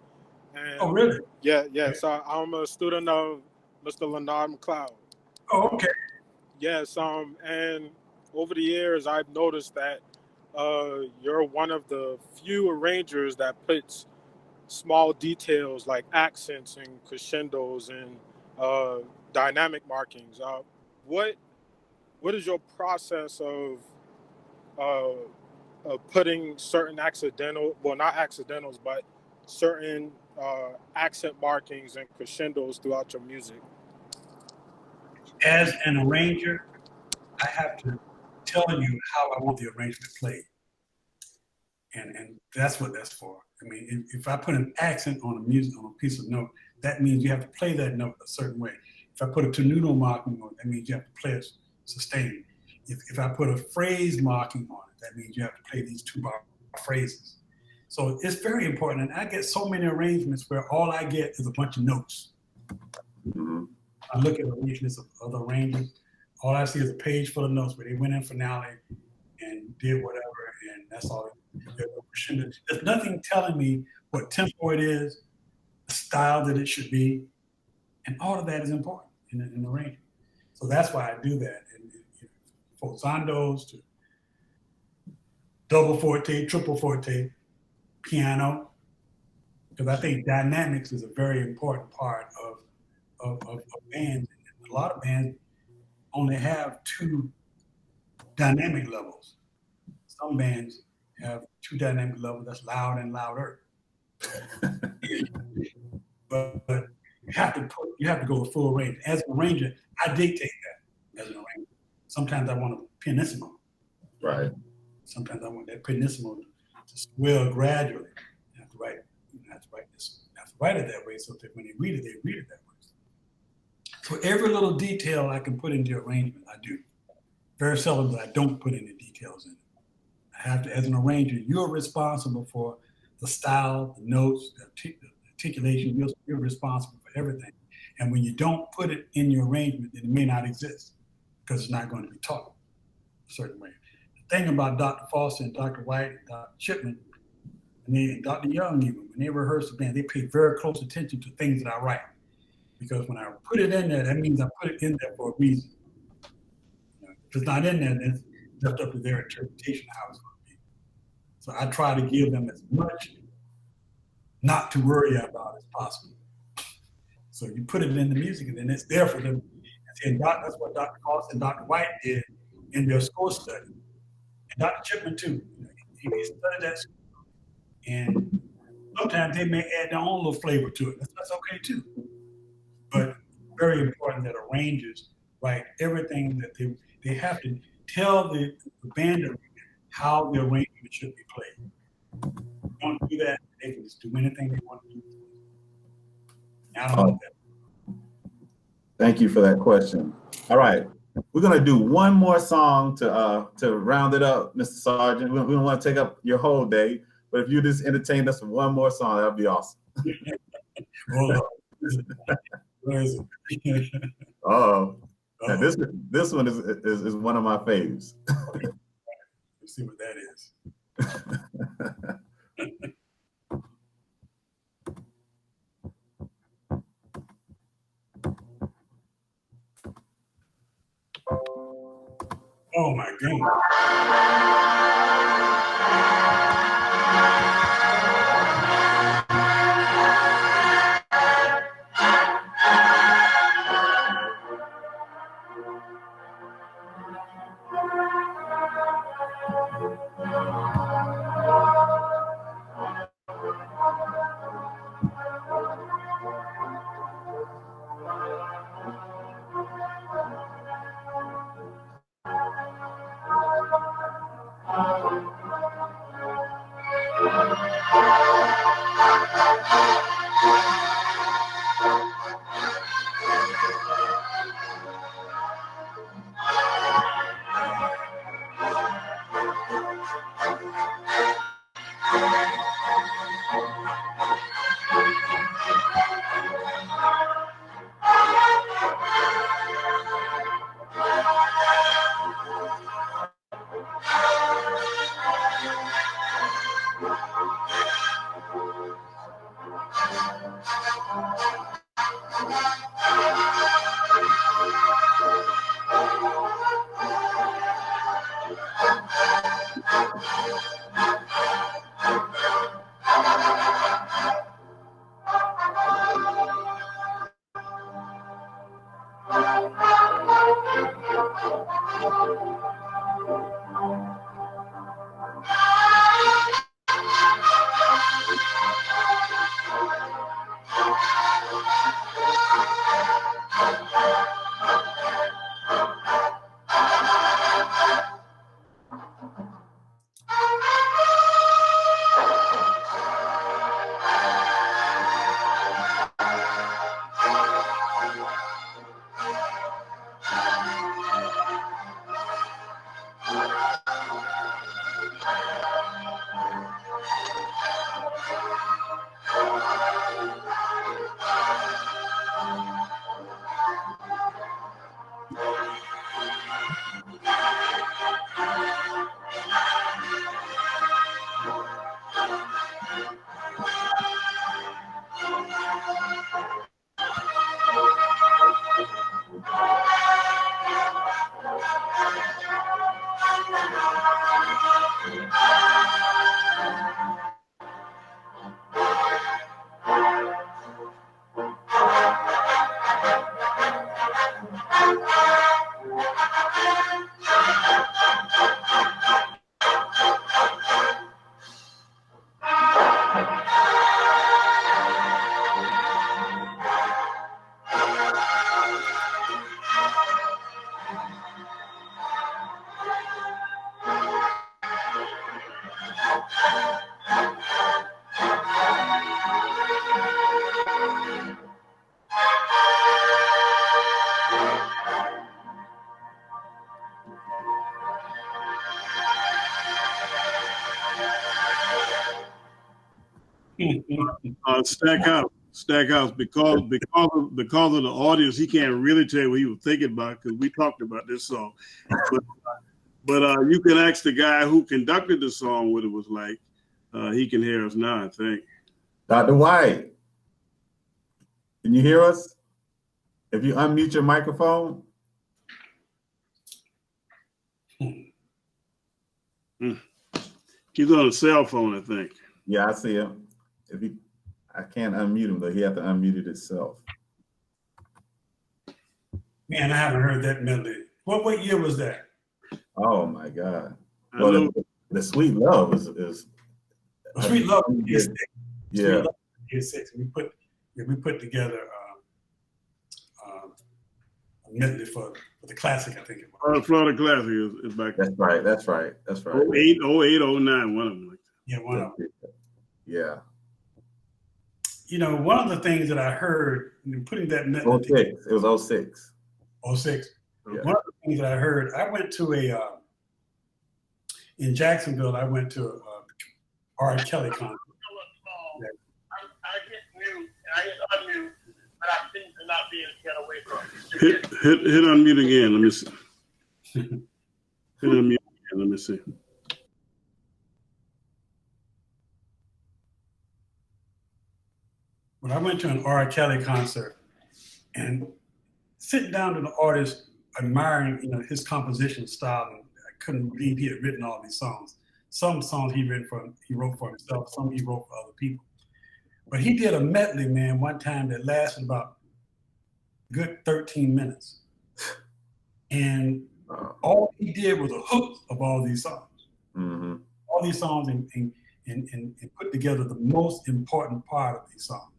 Speaker 9: And
Speaker 3: oh, really?
Speaker 9: Yeah. So I'm a student of Mr. Linard McCloud.
Speaker 3: Oh, okay.
Speaker 9: Yes. And over the years, I've noticed that you're one of the few arrangers that puts small details like accents and crescendos and dynamic markings. What is your process of putting certain not accidentals, but certain accent markings and crescendos throughout your music?
Speaker 3: As an arranger, I have to tell you how I want the arrangement played. And that's what that's for. I mean, if I put an accent on a piece of note, that means you have to play that note a certain way. If I put a tenuto marking on it, that means you have to play it sustained. If I put a phrase marking on it, that means you have to play these 2-bar phrases. So it's very important. And I get so many arrangements where all I get is a bunch of notes.
Speaker 1: Mm-hmm.
Speaker 3: I look at arrangements of other arrangers. All I see is a page full of notes where they went in finale and did whatever, and that's all. There's nothing telling me what tempo it is, the style that it should be, and all of that is important in arrangement. So that's why I do that. And forzandos to double forte, triple forte, piano, because I think dynamics is a very important part of bands. A lot of bands only have 2 dynamic levels. Some bands have 2 dynamic levels, that's loud and louder. but you have to go with full range. As an arranger, I dictate that as an arranger. Sometimes I want a pianissimo.
Speaker 1: Right.
Speaker 3: Sometimes I want that pianissimo to swell gradually. You have to write this. I have to write it that way so that when they read it that way. So every little detail I can put into arrangement, I do. Very seldom that I don't put any details in it. I have to, as an arranger, you're responsible for the style, the notes, the articulation. You're responsible for everything. And when you don't put it in your arrangement, then it may not exist because it's not going to be taught a certain way. The thing about Dr. Foster and Dr. White and Dr. Chipman and Dr. Young, even when they rehearse the band, they pay very close attention to things that I write. Because when I put it in there, that means I put it in there for a reason. If it's not in there, then it's left up to their interpretation of how it's going to be. So I try to give them as much not to worry about as possible. So you put it in the music and then it's there for them. And that's what Dr. Foster and Dr. White did in their score study. And Dr. Chipman too. He studied that school. And sometimes they may add their own little flavor to it. That's okay too. But very important that arrangers write everything that they have to tell the band how the arrangement should be played. If they don't do that, they can just do anything they want to do. I don't know that.
Speaker 1: Thank you for that question. All right, we're gonna do one more song to round it up, Mr. Sarjeant. We don't want to take up your whole day, but if you just entertain us with one more song, that'd be awesome.
Speaker 3: Where is it?
Speaker 1: Oh, now this one is one of my faves.
Speaker 3: Let's see what that is. Oh my goodness.
Speaker 2: Stackhouse, because of the audience, he can't really tell you what he was thinking about because we talked about this song. But you can ask the guy who conducted the song what it was like. He can hear us now, I think.
Speaker 1: Dr. White, can you hear us? If you unmute your microphone.
Speaker 2: He's on a cell phone, I think.
Speaker 1: Yeah, I see him. I can't unmute him, but he had to unmute it himself.
Speaker 3: Man, I haven't heard that melody. What year was that?
Speaker 1: Oh my God. Well, the Sweet Love is
Speaker 3: Sweet Love is six.
Speaker 1: Yeah.
Speaker 3: Sweet Love is six. We put together a medley for the classic, I think it was.
Speaker 2: Florida Classic is back.
Speaker 1: That's right.
Speaker 2: 08, 08, 09, one of them.
Speaker 3: Yeah, one of them.
Speaker 1: Yeah.
Speaker 3: You know, one of the things that I heard in putting that medley together,
Speaker 1: it was 06.
Speaker 3: 06.
Speaker 1: Yeah.
Speaker 3: One of the things that I heard, I went to in Jacksonville, I went to a R. Kelly concert.
Speaker 10: I get mute, I get unmute, but I seem to not be able to get away from it.
Speaker 2: Hit unmute again. Let me see. Hit unmute again. Let me see.
Speaker 3: When I went to an R. Kelly concert and sitting down to the artist, admiring his composition style, and I couldn't believe he had written all these songs. Some songs he wrote for himself, some he wrote for other people. But he did a medley, man, one time that lasted about a good 13 minutes. And all he did was a hook of all these songs.
Speaker 1: Mm-hmm.
Speaker 3: All these songs and put together the most important part of these songs.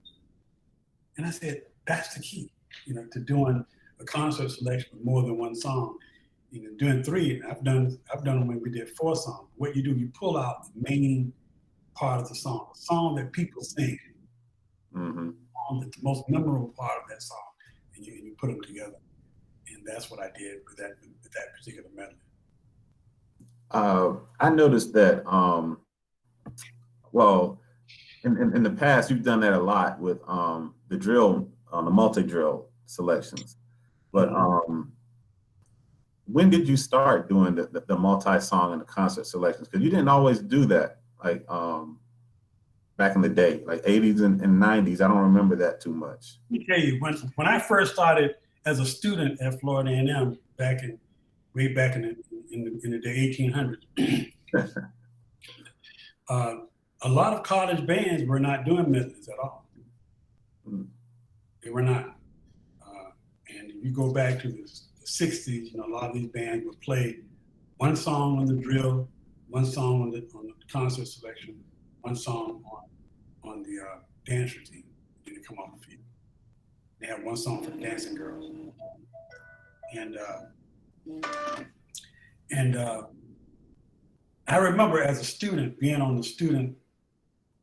Speaker 3: And I said, that's the key, to doing a concert selection with more than one song. Doing three, I've done them when we did 4 songs. What you do, you pull out the main part of the song that people sing,
Speaker 1: mm-hmm.
Speaker 3: The most memorable part of that song, and you put them together. And that's what I did with that particular medley.
Speaker 1: I noticed that, well, in the past, you've done that a lot with the drill, the multi-drill selections. But when did you start doing the multi-song and the concert selections? Because you didn't always do that, like back in the day, like 80s and 90s. I don't remember that too much.
Speaker 3: Let me tell you, when I first started as a student at Florida A&M way back in the 1800s, a lot of college bands were not doing medleys at all. They were not. And if you go back to the 60s, a lot of these bands would play one song on the drill, one song on the concert selection, one song on the dance routine, then they come off the field. They have one song for the dancing girls. And I remember as a student being on the student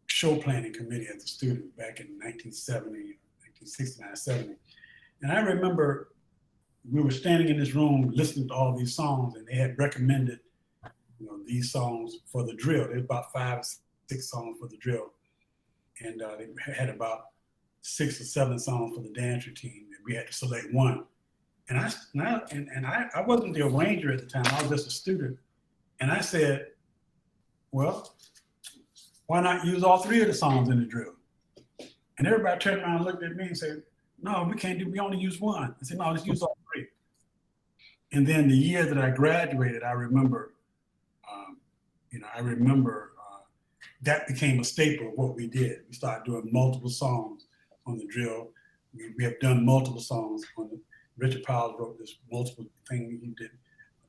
Speaker 3: show planning committee as a student back in 1970, 1969, 70. And I remember we were standing in this room listening to all these songs, and they had recommended these songs for the drill. There's about 5 or 6 songs for the drill. And they had about 6 or 7 songs for the dance routine, and we had to select one. And I wasn't the arranger at the time, I was just a student. And I said, well, why not use all 3 of the songs in the drill? And everybody turned around and looked at me and said, no, we only use one. I said, no, let's use all 3. And then the year that I graduated, I remember, that became a staple of what we did. We started doing multiple songs on the drill. We have done multiple songs on the, Richard Powell wrote this multiple thing. He did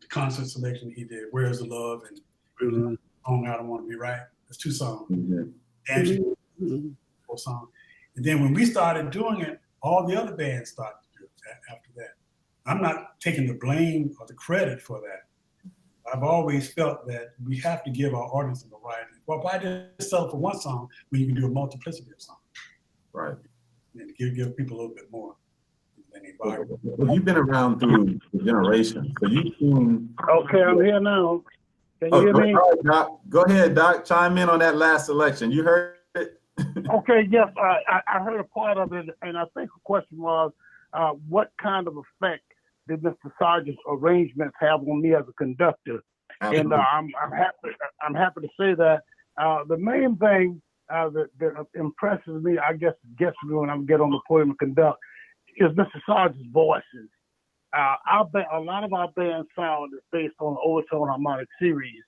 Speaker 3: concert selection he did, Where's the Love and Song I Don't Want to Be Right. There's 2 songs. Dancing, whole song. And then when we started doing it, all the other bands started to do it after that. I'm not taking the blame or the credit for that. I've always felt that we have to give our audience a variety. Well, why just settle for one song when you can do a multiplicity of songs?
Speaker 1: Right.
Speaker 3: And give people a little bit more.
Speaker 1: Well, you've been around through the generations, so you've seen.
Speaker 11: Okay, I'm here now. Can you hear me?
Speaker 1: Doc. Go ahead, Doc. Chime in on that last selection. You heard it?
Speaker 11: Okay, yes, I heard a part of it, and I think the question was, what kind of effect did Mr. Sarjeant's arrangements have on me as a conductor?
Speaker 1: Absolutely.
Speaker 11: And I'm happy to say that the main thing that impresses me, I guess, gets me when I get on the podium and conduct, is Mr. Sarjeant's voices. A lot of our band sound is based on the overtone harmonic series.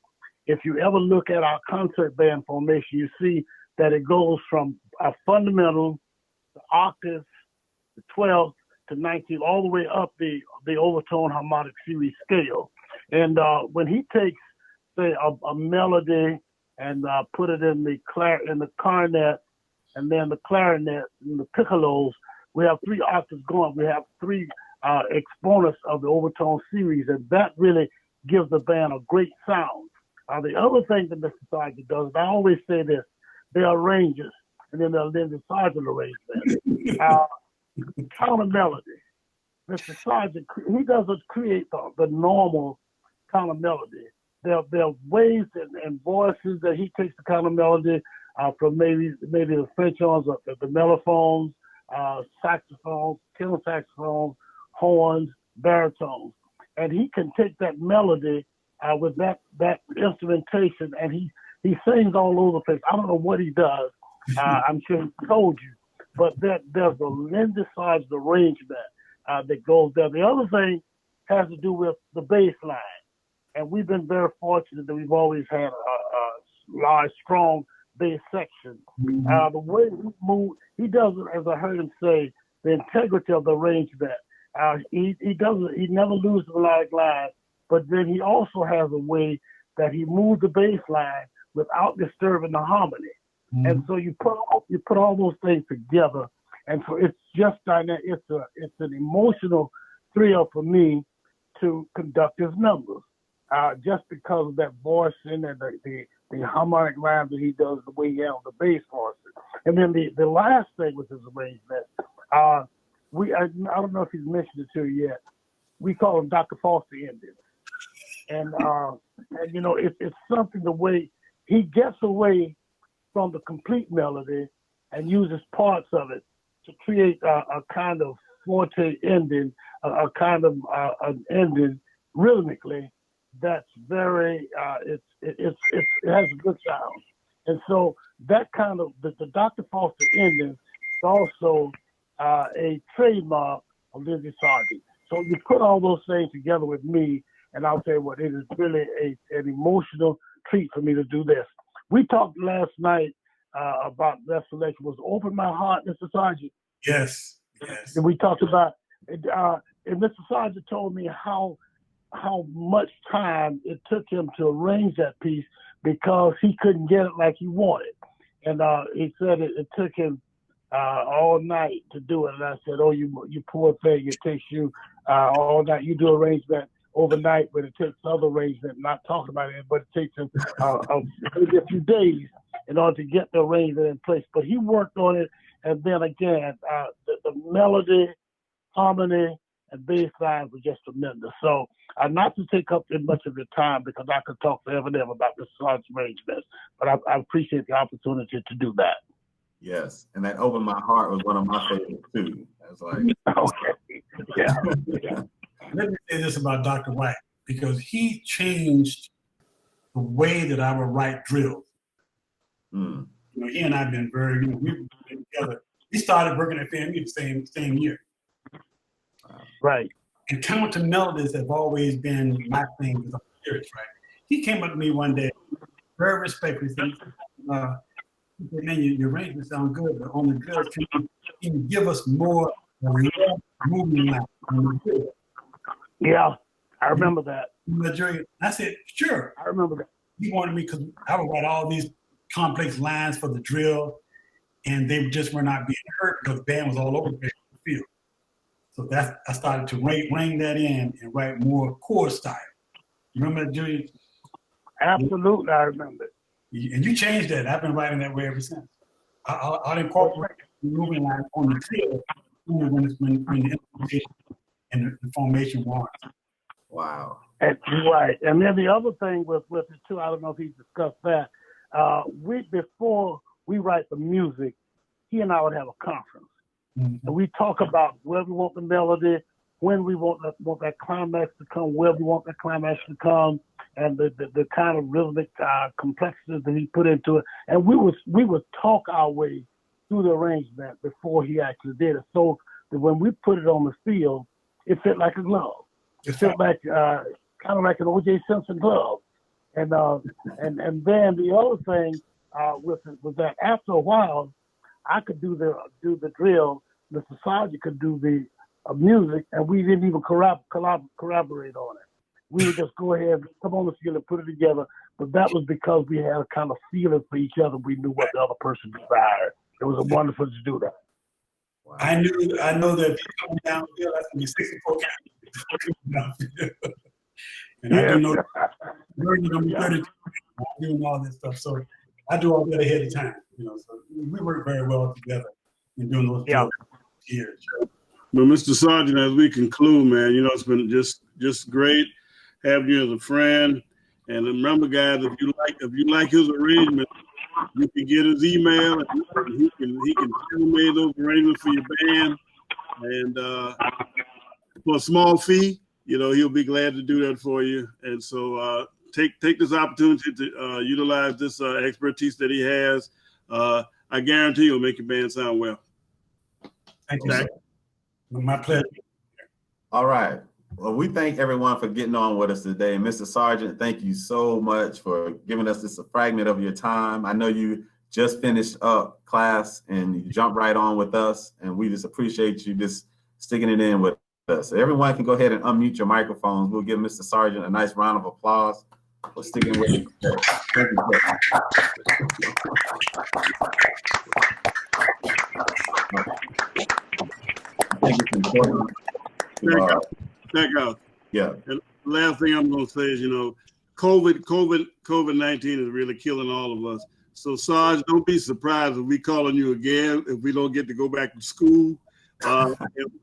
Speaker 11: If you ever look at our concert band formation, you see that it goes from a fundamental, the octaves, the 12th to 19th, all the way up the overtone harmonic series scale. And when he takes, say, a melody and put it in the cornet, and then the clarinet and the piccolos, we have 3 octaves going. We have 3 exponents of the overtone series, and that really gives the band a great sound. The other thing that Mr. Sarjeant does, and I always say this, there are arrangers, and then there are Lindsey Sarjeant arrangements. Counter melody. Mr. Sarjeant, he doesn't create the normal counter melody. There are ways and voices that he takes the counter melody from maybe the French horns, the mellophones, saxophones, tenor saxophones, horns, baritones, and he can take that melody with that instrumentation, and he sings all over the place. I don't know what he does. I'm sure he told you, but there's a Lindsey Sarjeant arrangement that goes there. The other thing has to do with the bass line, and we've been very fortunate that we've always had a large, strong bass section. The way he moves, he doesn't, as I heard him say, the integrity of the arrangement. He never loses the melodic line, but then he also has a way that he moves the bass line without disturbing the harmony. And so you put all those things together, and so it's just dynamic. It's an emotional thrill for me to conduct his numbers, just because of that voice and the harmonic line that he does, the way he handles the bass voices. And then the last thing with his arrangement, I don't know if he's mentioned it to you yet. We call them Dr. Foster endings, and you know it's something the way he gets away from the complete melody and uses parts of it to create a kind of forte ending, a kind of an ending rhythmically that's very it has a good sound. And so that kind of the Dr. Foster ending is also a trademark of Lindsey Sarjeant. So you put all those things together with me, and I'll tell you what, it is really an emotional treat for me to do this. We talked last night about that selection was Open My Heart, Mr. Sarjeant.
Speaker 3: Yes.
Speaker 11: And we talked about it, and Mr. Sarjeant told me how much time it took him to arrange that piece because he couldn't get it like he wanted. And he said it took him all night to do it. And I said, oh, you poor thing, it takes you all night. You do arrangement overnight, but it takes other arrangement, not talking about it, but it takes him maybe a few days in order to get the arrangement in place. But he worked on it, and then again, the melody, harmony, and bass lines were just tremendous. So not to take up much of your time because I could talk forever and ever about the Sargeant arrangements, but I appreciate the opportunity to do that.
Speaker 1: Yes, and that Open My Heart was one of my favorites too. I was like,
Speaker 11: okay, yeah.
Speaker 3: Let me say this about Dr. White, because he changed the way that I would write drills. You know, he and I have been very, we've been together. We started working at FAMU the same year.
Speaker 11: Right.
Speaker 3: And counter melodies have always been my thing with the lyrics, right? He came up to me one day, very respectfully, said, man, your arrangements sound good, but on the drills, can you give us more movement line on the drill?
Speaker 11: Yeah, I remember that.
Speaker 3: I said, sure.
Speaker 11: I remember that.
Speaker 3: He wanted me because I would write all these complex lines for the drill, and they just were not being heard because the band was all over the field. So I started to rein that in and write more chord style. You remember that, Julian?
Speaker 11: Absolutely, I remember it.
Speaker 3: And you changed that. I've been writing that way ever since. I'll incorporate the moving line on the field when the instrumentation and the formation warrants.
Speaker 1: Wow.
Speaker 11: Right. And then the other thing with it too, I don't know if he discussed that. Before we write the music, he and I would have a conference. Mm-hmm. And we talk about where we want the melody, when we want that climax to come, where we want that climax to come, and the kind of rhythmic complexities that he put into it. And we would talk our way through the arrangement before he actually did it. So that when we put it on the field, it fit like a glove. It felt like kind of like an O.J. Simpson glove. And then the other thing was that after a while, I could do the drill. Mr. Sarjeant could do the music, and we didn't even collaborate on it. We would just go ahead, come on the field and put it together. But that was because we had a kind of feeling for each other. We knew what the other person desired. It was wonderful to do that.
Speaker 3: Wow. I know that if you come down the field, that's going to be 64 counties. And I do know you're going to be 32, doing all this stuff. So I do all that ahead of time. So we work very well together in doing those years.
Speaker 2: Well, Mr. Sarjeant, as we conclude, man, it's been just great having you as a friend. And remember, guys, if you like his arrangement, you can get his email, and he can tailor-made those arrangements for your band. And for a small fee, he'll be glad to do that for you. And so take this opportunity to utilize this expertise that he has. I guarantee he'll make your band sound well.
Speaker 3: Thank you, sir. My pleasure.
Speaker 1: All right. Well, we thank everyone for getting on with us today. Mr. Sarjeant, thank you so much for giving us this fragment of your time. I know you just finished up class and you jumped right on with us, and we just appreciate you just sticking it in with us. So everyone can go ahead and unmute your microphones. We'll give Mr. Sarjeant a nice round of applause for sticking with us. Thank you, sir. I think it's important.
Speaker 2: Check out.
Speaker 1: Yeah.
Speaker 2: And the last thing I'm going to say is, COVID-19 is really killing all of us. So, Sarge, don't be surprised if we calling you again if we don't get to go back to school. And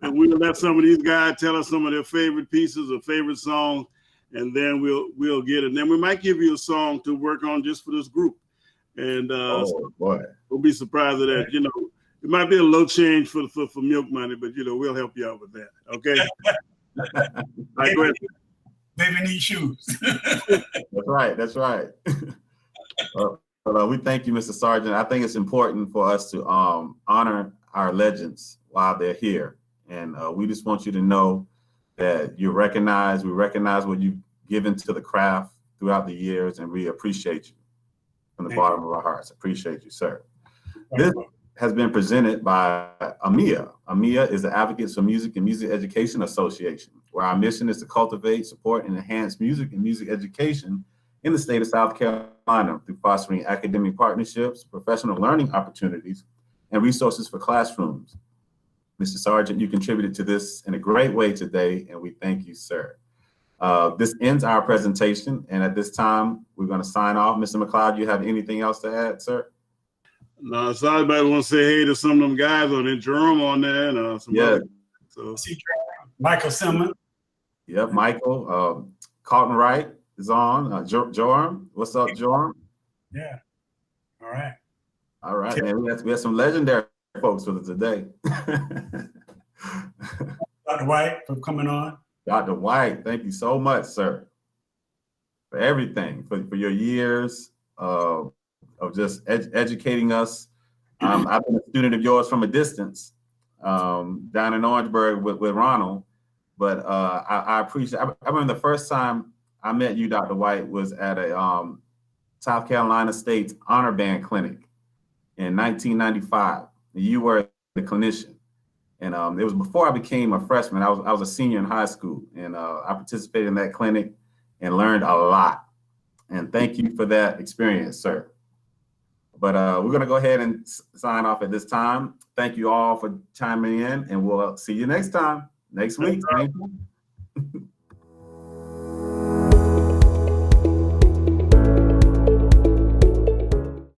Speaker 2: we'll let some of these guys tell us some of their favorite pieces or favorite songs, and then we'll get it. And then we might give you a song to work on just for this group. And
Speaker 1: boy,
Speaker 2: don't be surprised at that. It might be a low change for milk money, but we'll help you out with that. Okay. Right, go ahead.
Speaker 3: Baby need shoes.
Speaker 1: That's right. But we thank you, Mr. Sarjeant. I think it's important for us to honor our legends while they're here. And we just want you to know that you're recognized. We recognize what you've given to the craft throughout the years, and we appreciate you from the bottom of our hearts. Appreciate you, sir. This has been presented by AMMEA. AMMEA is the Advocates for Music and Music Education Association, where our mission is to cultivate, support, and enhance music and music education in the state of South Carolina through fostering academic partnerships, professional learning opportunities, and resources for classrooms. Mr. Sarjeant, you contributed to this in a great way today, and we thank you, sir. This ends our presentation, and at this time, we're going to sign off. Mr. McCloud, you have anything else to add, sir?
Speaker 2: No, so everybody want to say hey to some of them guys on there, Jerome on there, and some others. So
Speaker 3: Michael Simmons.
Speaker 1: Yep, Michael. Carlton Wright is on. Joram, what's up, Joram?
Speaker 3: Yeah. All right.
Speaker 1: All right, man. We have some legendary folks with us today.
Speaker 3: Dr. White for coming on.
Speaker 1: Dr. White, thank you so much, sir, for everything, for your years of just educating us. I've been a student of yours from a distance down in Orangeburg with Ronald, but I appreciate. I remember the first time I met you, Dr. White, was at a South Carolina State's honor band clinic in 1995. You were the clinician, and it was before I became a freshman. I was a senior in high school, and I participated in that clinic. and learned a lot. And thank you for that experience, sir. But we're going to go ahead and sign off at this time. Thank you all for chiming in, and we'll see you next time, next week. Thank you.